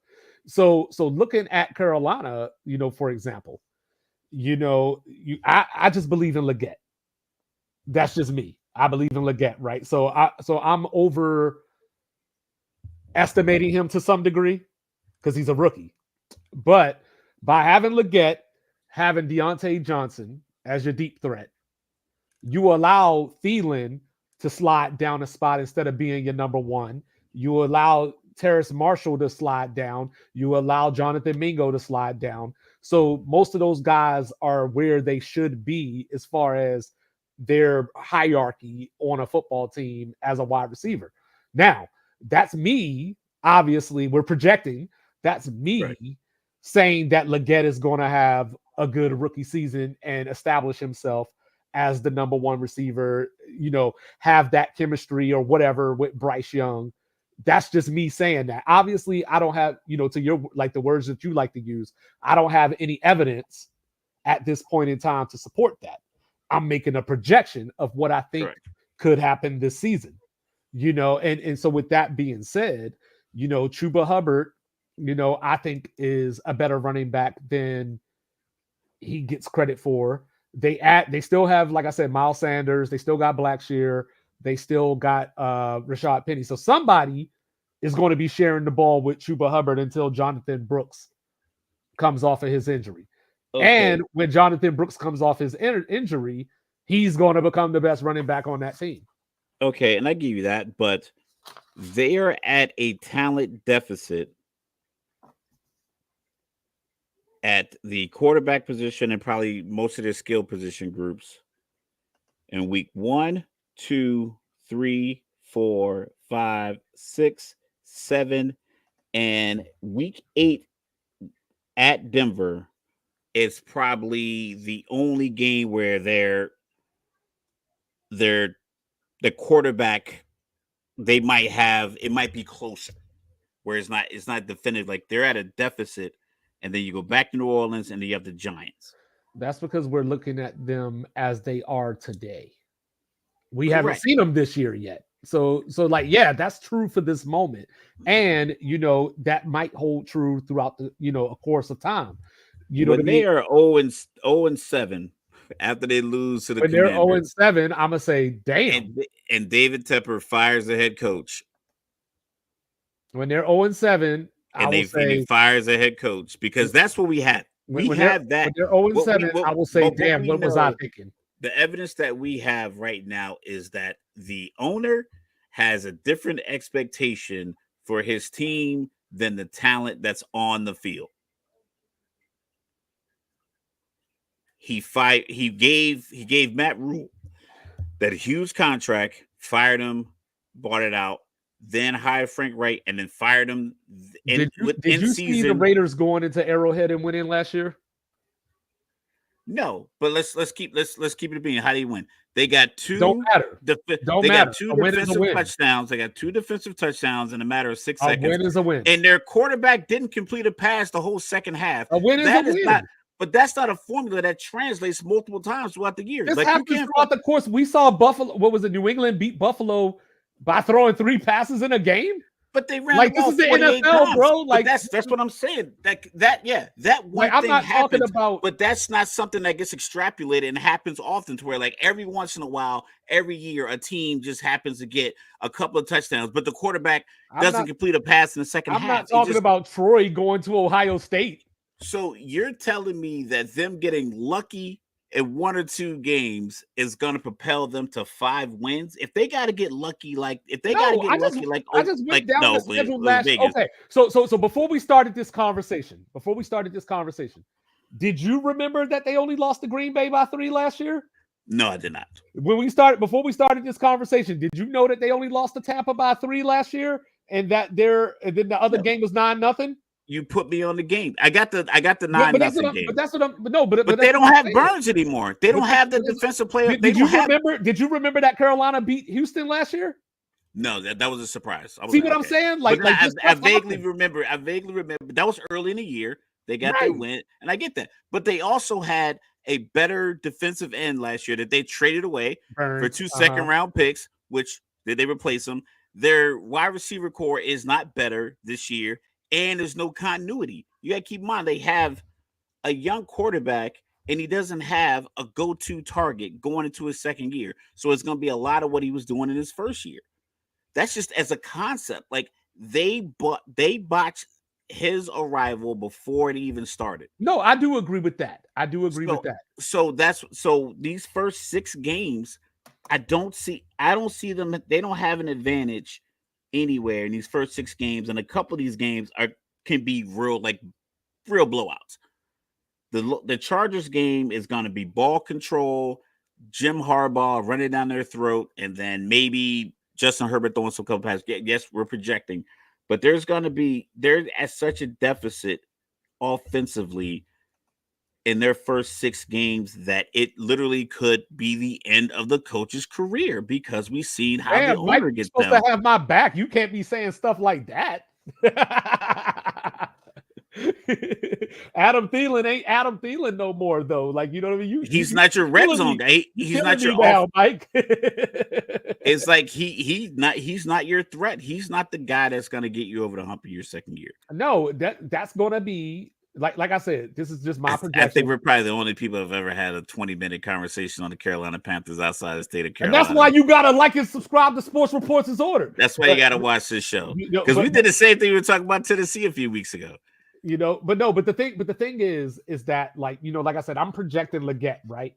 So looking at Carolina, for example, I just believe in Leggett. That's just me. I believe in Leggett, right? So I'm overestimating him to some degree because he's a rookie. But by having Leggett, having Deontay Johnson as your deep threat, you allow Thielen to slide down a spot instead of being your number 1. You allow Terrace Marshall to slide down. You allow Jonathan Mingo to slide down. So most of those guys are where they should be as far as their hierarchy on a football team as a wide receiver. Now, that's me. Obviously, we're projecting. That's me saying that Leggett is going to have a good rookie season and establish himself as the number 1 receiver, have that chemistry or whatever with Bryce Young. That's just me saying that. Obviously, I don't have, to your, like the words that you like to use, I don't have any evidence at this point in time to support that. I'm making a projection of what I think could happen this season, and so with that being said, Chuba Hubbard, I think is a better running back than he gets credit for. They still have, like I said, Miles Sanders. They still got Blackshear. They still got Rashad Penny. So somebody is going to be sharing the ball with Chuba Hubbard until Jonathan Brooks comes off of his injury. Okay. And when Jonathan Brooks comes off his injury, he's going to become the best running back on that team. Okay, and I give you that, but they are at a talent deficit at the quarterback position and probably most of their skill position groups in week 1, 2, 3, 4, 5, 6, 7, and week 8 at Denver is probably the only game where the quarterback, they might have, it might be closer where it's not definitive. Like they're at a deficit, and then you go back to New Orleans and then you have the Giants. That's because we're looking at them as they are today. We haven't seen them this year yet. So like, yeah, that's true for this moment. And, that might hold true throughout the, a course of time. When they are 0-7 after they lose to the Commanders. When they're 0-7, I'm going to say, damn. And David Tepper fires the head coach. When they're 0-7, and he fires a head coach, because that's what we had. We had that. When they're 0-7, I will say, damn, what was I thinking? The evidence that we have right now is that the owner has a different expectation for his team than the talent that's on the field. He gave Matt Rule that huge contract, fired him, bought it out, then hired Frank Wright, and then fired him. Did you see the Raiders going into Arrowhead and winning last year? No, but let's keep it being. How do you win? They got Don't two. matter. Don't They got matter. two A win is a defensive win. touchdowns. They got 2 defensive touchdowns in a matter of 6 A seconds. win is a win. And their quarterback didn't complete a pass the whole second half. A win is a win. Not. But that's not a formula that translates multiple times throughout the year. This like happens throughout the course. We saw Buffalo. What was it? New England beat Buffalo by throwing 3 passes in a game. But they ran like the ball this is the 48 NFL, times. bro. Like but that's what I'm saying. That one like, I'm thing not happens, talking about, but that's not something that gets extrapolated and happens often. To where like every once in a while, every year, a team just happens to get a couple of touchdowns, but the quarterback doesn't complete a pass in the second half. I'm not talking about Troy going to Ohio State. So you're telling me that them getting lucky in 1 or 2 games is going to propel them to 5 wins? If they got to get lucky, like if they got to get lucky, like I just went down the schedule last. Okay, so before we started this conversation, did you remember that they only lost to Green Bay by 3 last year? No, I did not. Before we started this conversation, did you know that they only lost to Tampa by 3 last year, and then the other game was 9-0? You put me on the game. I got the 9-0 game. But they don't have Burns anymore. They don't have the defensive player. Did you remember that Carolina beat Houston last year? No, that was a surprise. See what I'm saying? I vaguely remember. That was early in the year. They got their win, and I get that. But they also had a better defensive end last year that they traded away for 2 second-round picks, which did they replace them? Their wide receiver core is not better this year. And there's no continuity. You got to keep in mind they have a young quarterback, and he doesn't have a go-to target going into his second year. So it's going to be a lot of what he was doing in his first year. That's just as a concept. Like they botched his arrival before it even started. No, I do agree with that. So these first 6 games, I don't see them. They don't have an advantage anywhere in these first 6 games, and a couple of these games can be real blowouts. The Chargers game is going to be ball control, Jim Harbaugh running down their throat, and then maybe Justin Herbert throwing some couple passes. Yes, we're projecting, but they're at such a deficit offensively in their first 6 games that it literally could be the end of the coach's career, because we've seen how the owner gets supposed to have my back. You can't be saying stuff like that. Adam Thielen ain't Adam Thielen no more, though. Like, you know what I mean? He's not your red zone guy. He's not your Mike. It's like he's not your threat. He's not the guy that's going to get you over the hump in your second year. No, that's going to be. Like I said, this is just my projection. I think we're probably the only people who've ever had a 20-minute conversation on the Carolina Panthers outside the state of Carolina. And that's why you gotta like and subscribe to Sports Reports as Order. That's why you gotta watch this show, because we did the same thing we were talking about Tennessee a few weeks ago. But the thing is that, like, like I said, I'm projecting Leggett, right?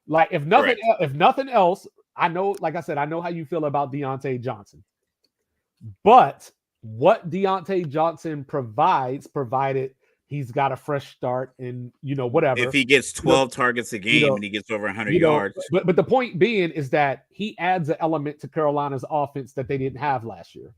Like, if nothing else, I know, like I said, I know how you feel about Deontay Johnson, but what Deontay Johnson provided he's got a fresh start and whatever. If he gets 12 targets a game and he gets over 100 yards. But the point being is that he adds an element to Carolina's offense that they didn't have last year.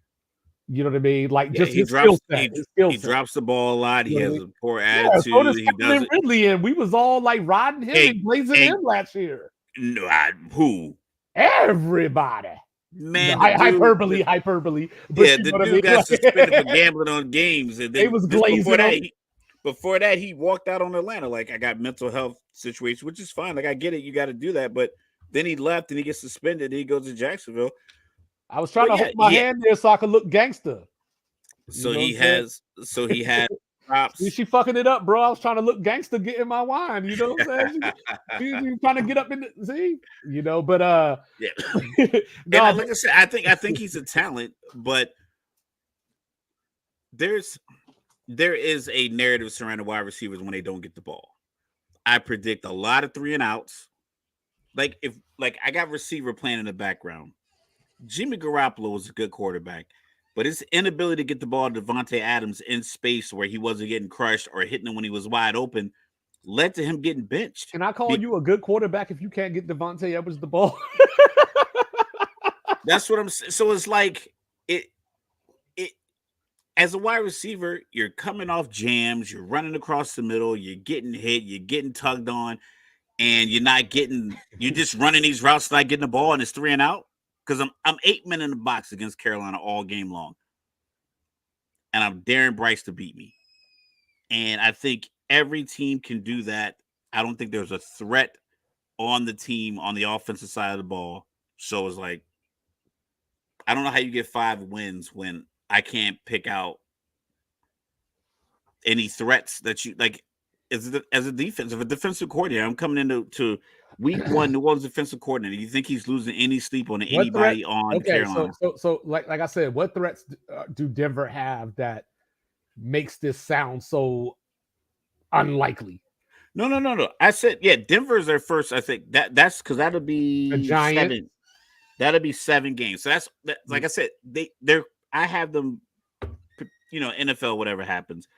You know what I mean? Like, just his skill set. He drops the ball a lot. He has a poor attitude. So he does Ridley, and we was all like riding him and blazing him last year. No, who? Everybody. Man, hyperbole. Yeah, the dude got suspended for gambling on games, and then it was glazing. Before that, he walked out on Atlanta like, I got mental health situation, which is fine. Like, I get it, you got to do that, but then he left and he gets suspended. And he goes to Jacksonville. I was trying to hold my hand there so I could look gangster. So he had props. She fucking it up, bro. I was trying to look gangster, getting my wine. You know what I'm saying? She trying to get up in the but yeah. No, like I said, I think he's a talent, but there is a narrative surrounding wide receivers when they don't get the ball. I predict a lot of 3 and outs. Like, if I got receiver playing in the background. Jimmy Garoppolo was a good quarterback, but his inability to get the ball to Devontae Adams in space where he wasn't getting crushed or hitting him when he was wide open led to him getting benched. Can I call you a good quarterback if you can't get Devontae Adams the ball? That's what I'm saying. So it's like it as a wide receiver, you're coming off jams, you're running across the middle, you're getting hit, you're getting tugged on. and you're just running these routes, not getting the ball, and it's 3 and out. Because I'm 8 men in the box against Carolina all game long, and I'm daring Bryce to beat me. And I think every team can do that. I don't think there's a threat on the team on the offensive side of the ball. So it's like, I don't know how you get 5 wins when I can't pick out any threats that you like as a defensive coordinator. I'm coming into week 1, New Orleans defensive coordinator. You think he's losing any sleep on anybody on Okay, Carolina? so like I said, what threats do Denver have that makes this sound so unlikely? No. I said, yeah, Denver's their first. I think that's because that'll The be Giants. 7. That'll be 7 games. So like I said, they're I have them, NFL, whatever happens.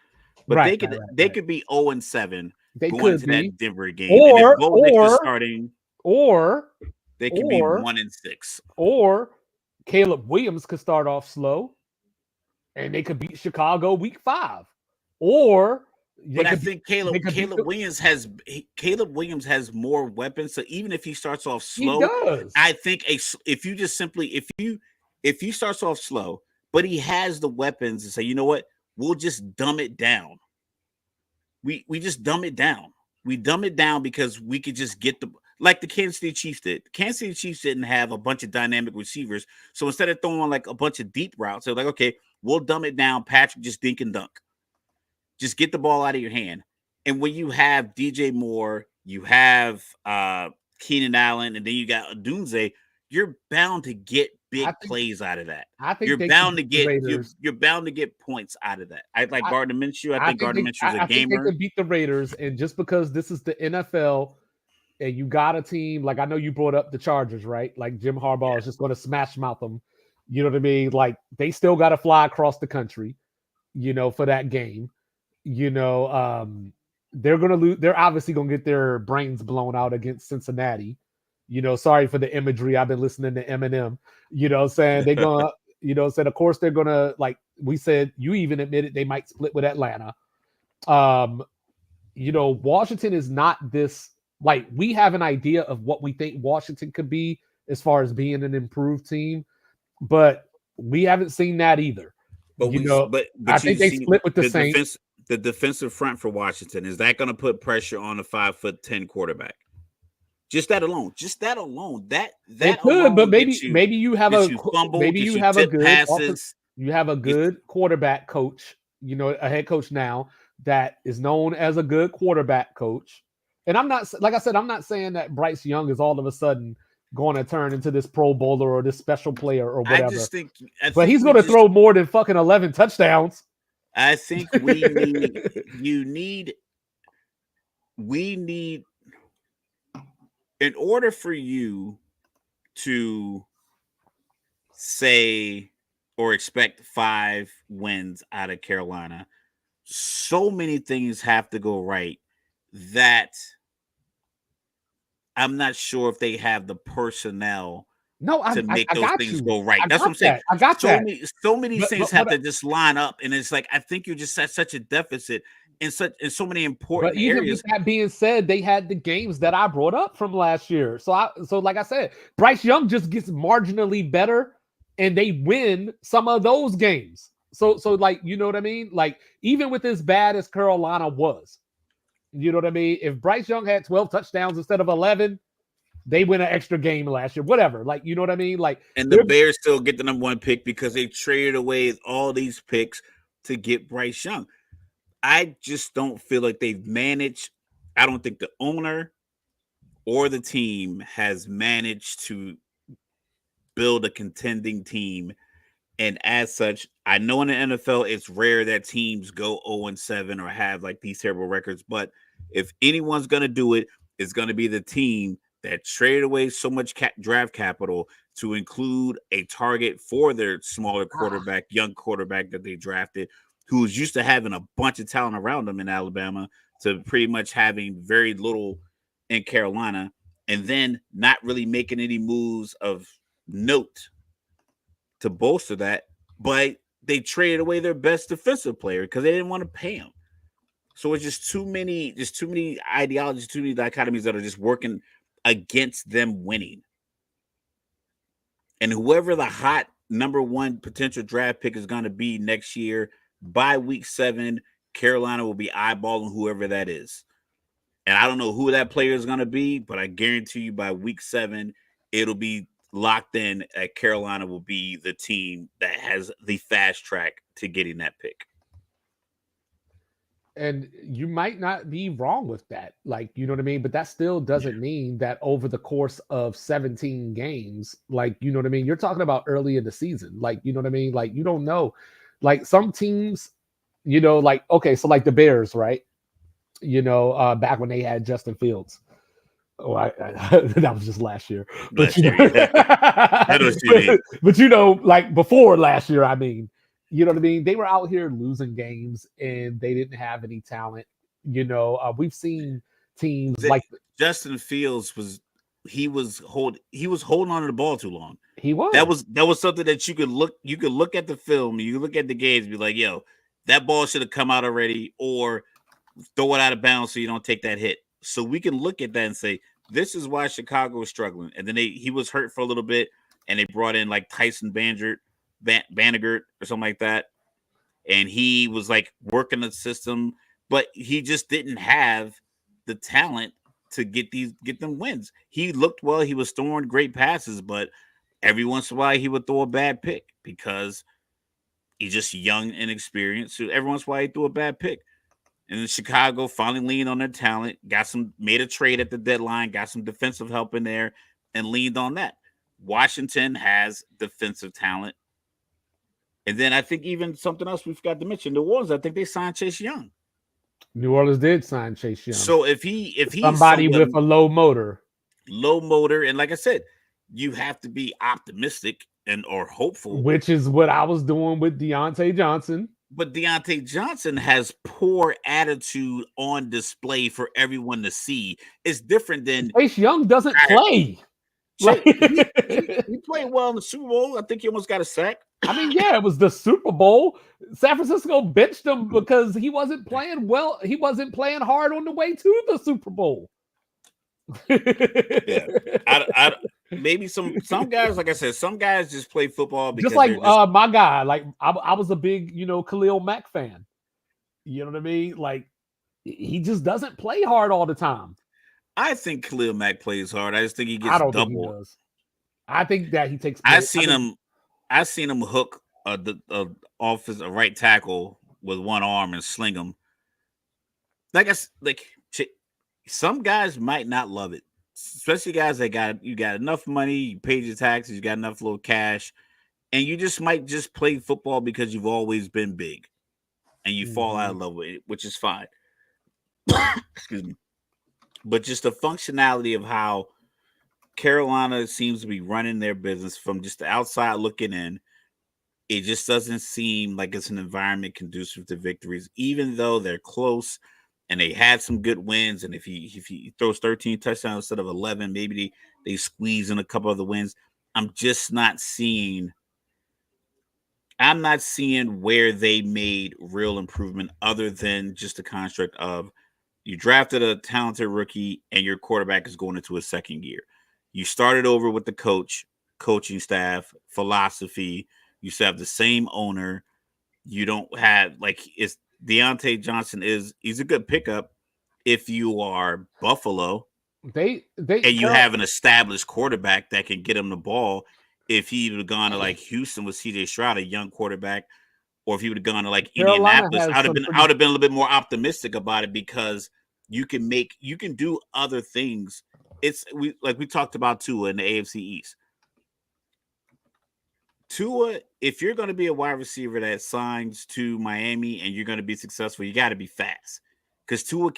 But Right, they could be 0-7 They going could to be, that Denver game. And if Bo Nix is starting, or they could be 1-6. Or Caleb Williams could start off slow, and they could beat Chicago week 5. Or But I think Caleb Williams has more weapons. So even if he starts off slow, he does. I think if he starts off slow, but he has the weapons to say, you know what, we'll just dumb it down. We just dumb it down. We dumb it down because we could just get like the Kansas City Chiefs did. Kansas City Chiefs didn't have a bunch of dynamic receivers. So instead of throwing like a bunch of deep routes, they're like, okay, we'll dumb it down. Patrick, just dink and dunk. Just get the ball out of your hand. And when you have DJ Moore, you have Keenan Allen, and then you got Odunze, you're bound to get big plays out of that. I think you're bound to get points out of that. I like Gardner Minshew. I think Gardner Minshew is a gamer. I think they can beat the Raiders, and just because this is the NFL, and you got a team like I know you brought up the Chargers, right? Like Jim Harbaugh is just going to smash mouth them. You know what I mean? Like they still got to fly across the country, for that game. They're going to lose. They're obviously going to get their brains blown out against Cincinnati. Sorry for the imagery. I've been listening to Eminem. Saying they're going to, said of course they're going to, like we said, you even admitted they might split with Atlanta. Washington is not this, like we have an idea of what we think Washington could be as far as being an improved team, but we haven't seen that either. But I think they split with the Saints. The defensive front for Washington, is that going to put pressure on a 5'10" quarterback? Just that alone. That it could, but maybe you have a good quarterback coach. A head coach now that is known as a good quarterback coach. And I'm not saying that Bryce Young is all of a sudden going to turn into this Pro Bowler or this special player or whatever. But he's going to throw more than fucking 11 touchdowns. I think we need in order for you to say or expect 5 wins out of Carolina, so many things have to go right that I'm not sure if they have the personnel to make those things go right. That's what I'm saying. I got that. So many things have to just line up, and it's like I think you're just at such a deficit in so many important areas. Even with that being said, they had the games that I brought up from last year. So like I said, Bryce Young just gets marginally better, and they win some of those games. So like, you know what I mean? Like even with as bad as Carolina was, you know what I mean? If Bryce Young had 12 touchdowns instead of 11, they win an extra game last year, whatever. Like, you know what I mean? Like, and the Bears still get the number 1 pick because they traded away all these picks to get Bryce Young. I just don't feel like they've managed. I don't think the owner or the team has managed to build a contending team. And as such, I know in the NFL, it's rare that teams go 0-7 or have like these terrible records. But if anyone's going to do it, it's going to be the team that traded away so much draft capital to include a target for their smaller quarterback, young quarterback that they drafted, who's used to having a bunch of talent around them in Alabama, to pretty much having very little in Carolina, and then not really making any moves of note to bolster that. But they traded away their best defensive player because they didn't want to pay him. So it's just too many ideologies, too many dichotomies that are just working against them winning. And whoever the hot number one potential draft pick is going to be next year, by week 7, Carolina will be eyeballing whoever that is. And I don't know who that player is going to be, but I guarantee you by week 7, it'll be locked in that Carolina will be the team that has the fast track to getting that pick. And you might not be wrong with that. Like, you know what I mean? But that still doesn't mean that over the course of 17 games, like, you know what I mean? You're talking about early in the season. Like, you know what I mean? Like, you don't know. Like, some teams, you know, like, okay, so like the Bears, right? You know, back when they had Justin Fields. Oh, that was just last year. But Last you year, know, yeah. I know what you mean. but you know, like before last year, I mean, you know what I mean? They were out here losing games and they didn't have any talent. You know, we've seen teams like Justin Fields he was holding on to the ball too long. he was. That was something that you could look at the film, you look at the games, be like, yo, that ball should have come out already, or throw it out of bounds so you don't take that hit. So we can look at that and say, this is why Chicago was struggling. And then he was hurt for a little bit, and they brought in like Tyson Banagert or something like that. And he was like working the system, but he just didn't have the talent to get them wins. He looked well, he was throwing great passes, but every once in a while he would throw a bad pick because he's just young and inexperienced. So every once in a while he threw a bad pick. And then Chicago finally leaned on their talent, made a trade at the deadline, got some defensive help in there, and leaned on that. Washington has defensive talent. And then I think even something else we forgot to mention, New Orleans, I think they signed Chase Young. New Orleans did sign Chase Young. So if he's somebody with a low motor, and like I said, you have to be optimistic or hopeful, which is what I was doing with Deontay Johnson. But Deontay Johnson has poor attitude on display for everyone to see. It's different than Chase Young doesn't play. He played well in the Super Bowl. I think he almost got a sack. I mean, yeah, it was the Super Bowl. San Francisco benched him because he wasn't playing well. He wasn't playing hard on the way to the Super Bowl. Yeah, maybe some guys, like I said, some guys just play football because just like my guy. Like I was a big, Khalil Mack fan. You know what I mean? Like he just doesn't play hard all the time. I think Khalil Mack plays hard. I just think he gets double. Think he does. I think that he takes. I've seen him hook a right tackle with one arm and sling him. Some guys might not love it, especially guys that got enough money, you paid your taxes, you got enough little cash, and you just might just play football because you've always been big, and you fall out of love with it, which is fine. Excuse me. But just the functionality of how Carolina seems to be running their business from just the outside looking in, it just doesn't seem like it's an environment conducive to victories, even though they're close and they had some good wins. And if he throws 13 touchdowns instead of 11, maybe they squeeze in a couple of the wins. I'm not seeing where they made real improvement other than just the construct of you drafted a talented rookie and your quarterback is going into his second year. You started over with the coaching staff, philosophy. You still have the same owner. You don't have it's Deontay Johnson he's a good pickup if you are Buffalo. And you have an established quarterback that can get him the ball. If he would have gone to Houston with CJ Stroud, a young quarterback, or if he would have gone to Indianapolis, I would have been a little bit more optimistic about it because you can do other things. We talked about Tua in the AFC East. Tua, if you're going to be a wide receiver that signs to Miami and you're going to be successful, you got to be fast. Because Tua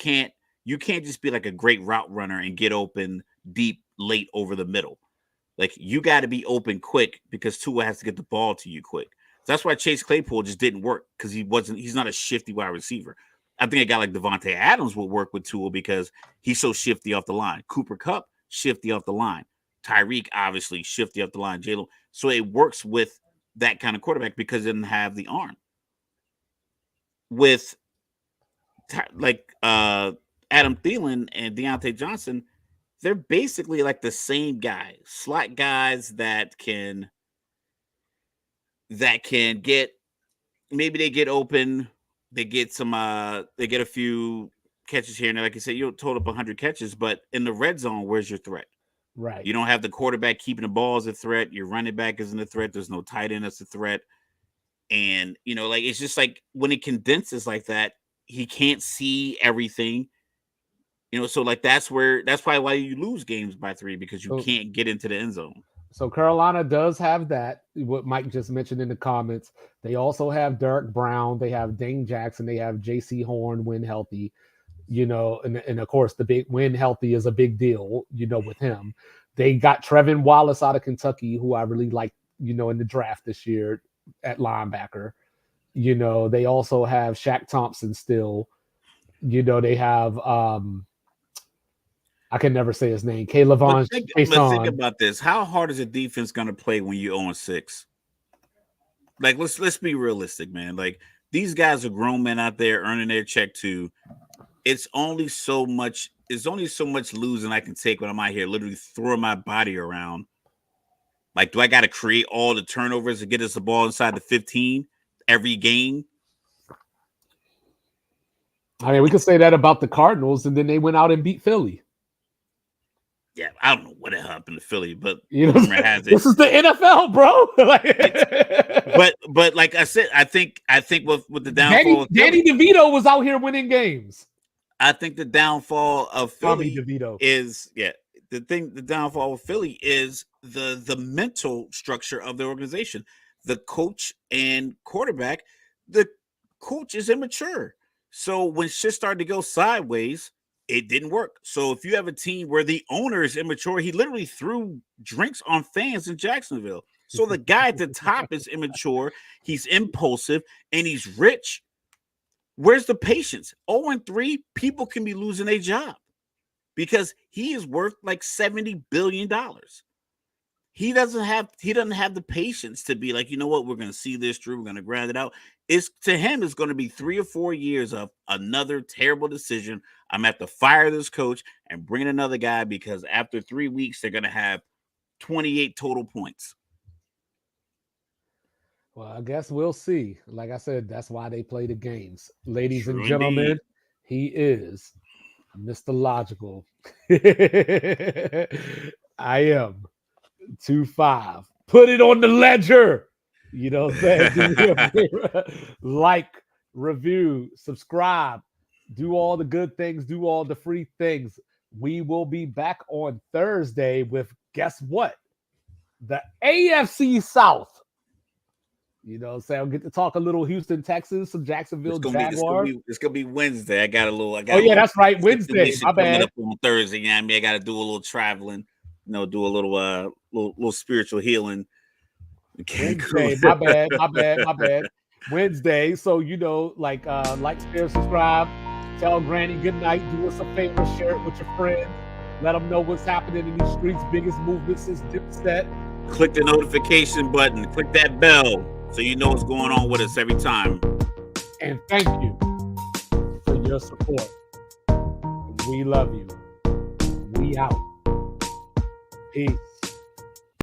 you can't just be like a great route runner and get open deep late over the middle. You got to be open quick because Tua has to get the ball to you quick. So that's why Chase Claypool just didn't work because he's not a shifty wide receiver. I think a guy like Devontae Adams would work with Tua because he's so shifty off the line. Cooper Kupp, shifty off the line. Tyreek, obviously, shifty off the line. Jalen. So it works with that kind of quarterback because it doesn't have the arm. With Adam Thielen and Deontay Johnson, they're basically like the same guy, slot guys that can get, maybe they get open, they get a few catches here and there. Like you said, you don't total up 100 catches, but in the red zone, where's your threat? Right. You don't have the quarterback keeping the ball as a threat. Your running back isn't a threat. There's no tight end as a threat. And, like, it's just like when it condenses like that, he can't see everything. So like that's probably why you lose games by 3, because you can't get into the end zone. So Carolina does have that, what Mike just mentioned in the comments. They also have Derek Brown. They have Dane Jackson. They have J.C. Horn when healthy. And of course, the big when healthy is a big deal, with him. They got Trevin Wallace out of Kentucky, who I really like, in the draft this year at linebacker. They also have Shaq Thompson still. They have I can never say his name. But think about this. How hard is a defense going to play when you 0-6? Like, let's be realistic, man. Like, these guys are grown men out there earning their check too. It's only so much losing I can take when I'm out here literally throwing my body around. Like, do I got to create all the turnovers to get us the ball inside the 15 every game? I mean, we could say that about the Cardinals, and then they went out and beat Philly. Yeah, I don't know what happened to Philly, but this is the NFL, bro. but like I said, I think with the downfall, Danny DeVito was out here winning games. I think the downfall of Philly is the downfall of Philly is the mental structure of the organization. The coach and quarterback, the coach is immature. So when shit started to go sideways, it didn't work. So if you have a team where the owner is immature, he literally threw drinks on fans in Jacksonville. So the guy at the top is immature, he's impulsive, and he's rich. Where's the patience? 0-3, people can be losing their job because he is worth like $70 billion. He doesn't have the patience to be like, you know what, we're going to see this through, we're going to grind it out. It's going to be 3 or 4 years of another terrible decision. I'm going to have to fire this coach and bring in another guy because after 3 weeks, they're going to have 28 total points. Well, I guess we'll see. Like I said, that's why they play the games. Ladies and gentlemen, he is Mr. Logical. I am 2-5. Put it on the ledger. You know what I'm saying? Like, review, subscribe, do all the good things, do all the free things. We will be back on Thursday with, guess what? The AFC South. You know what I'm saying? I'll get to talk a little Houston, Texas, some Jacksonville Jaguars. It's gonna be Wednesday. I got that's right. Wednesday. My bad. Up on Thursday. You know what I mean? I got to do a little traveling, do a little spiritual healing. Wednesday. My bad. Wednesday. So, like, share, subscribe, tell Granny good night, do us a favor, share it with your friends. Let them know what's happening in these streets. Biggest movement since Dipset. Click the notification button. Click that bell so you know what's going on with us every time. And thank you for your support. We love you. We out. Peace.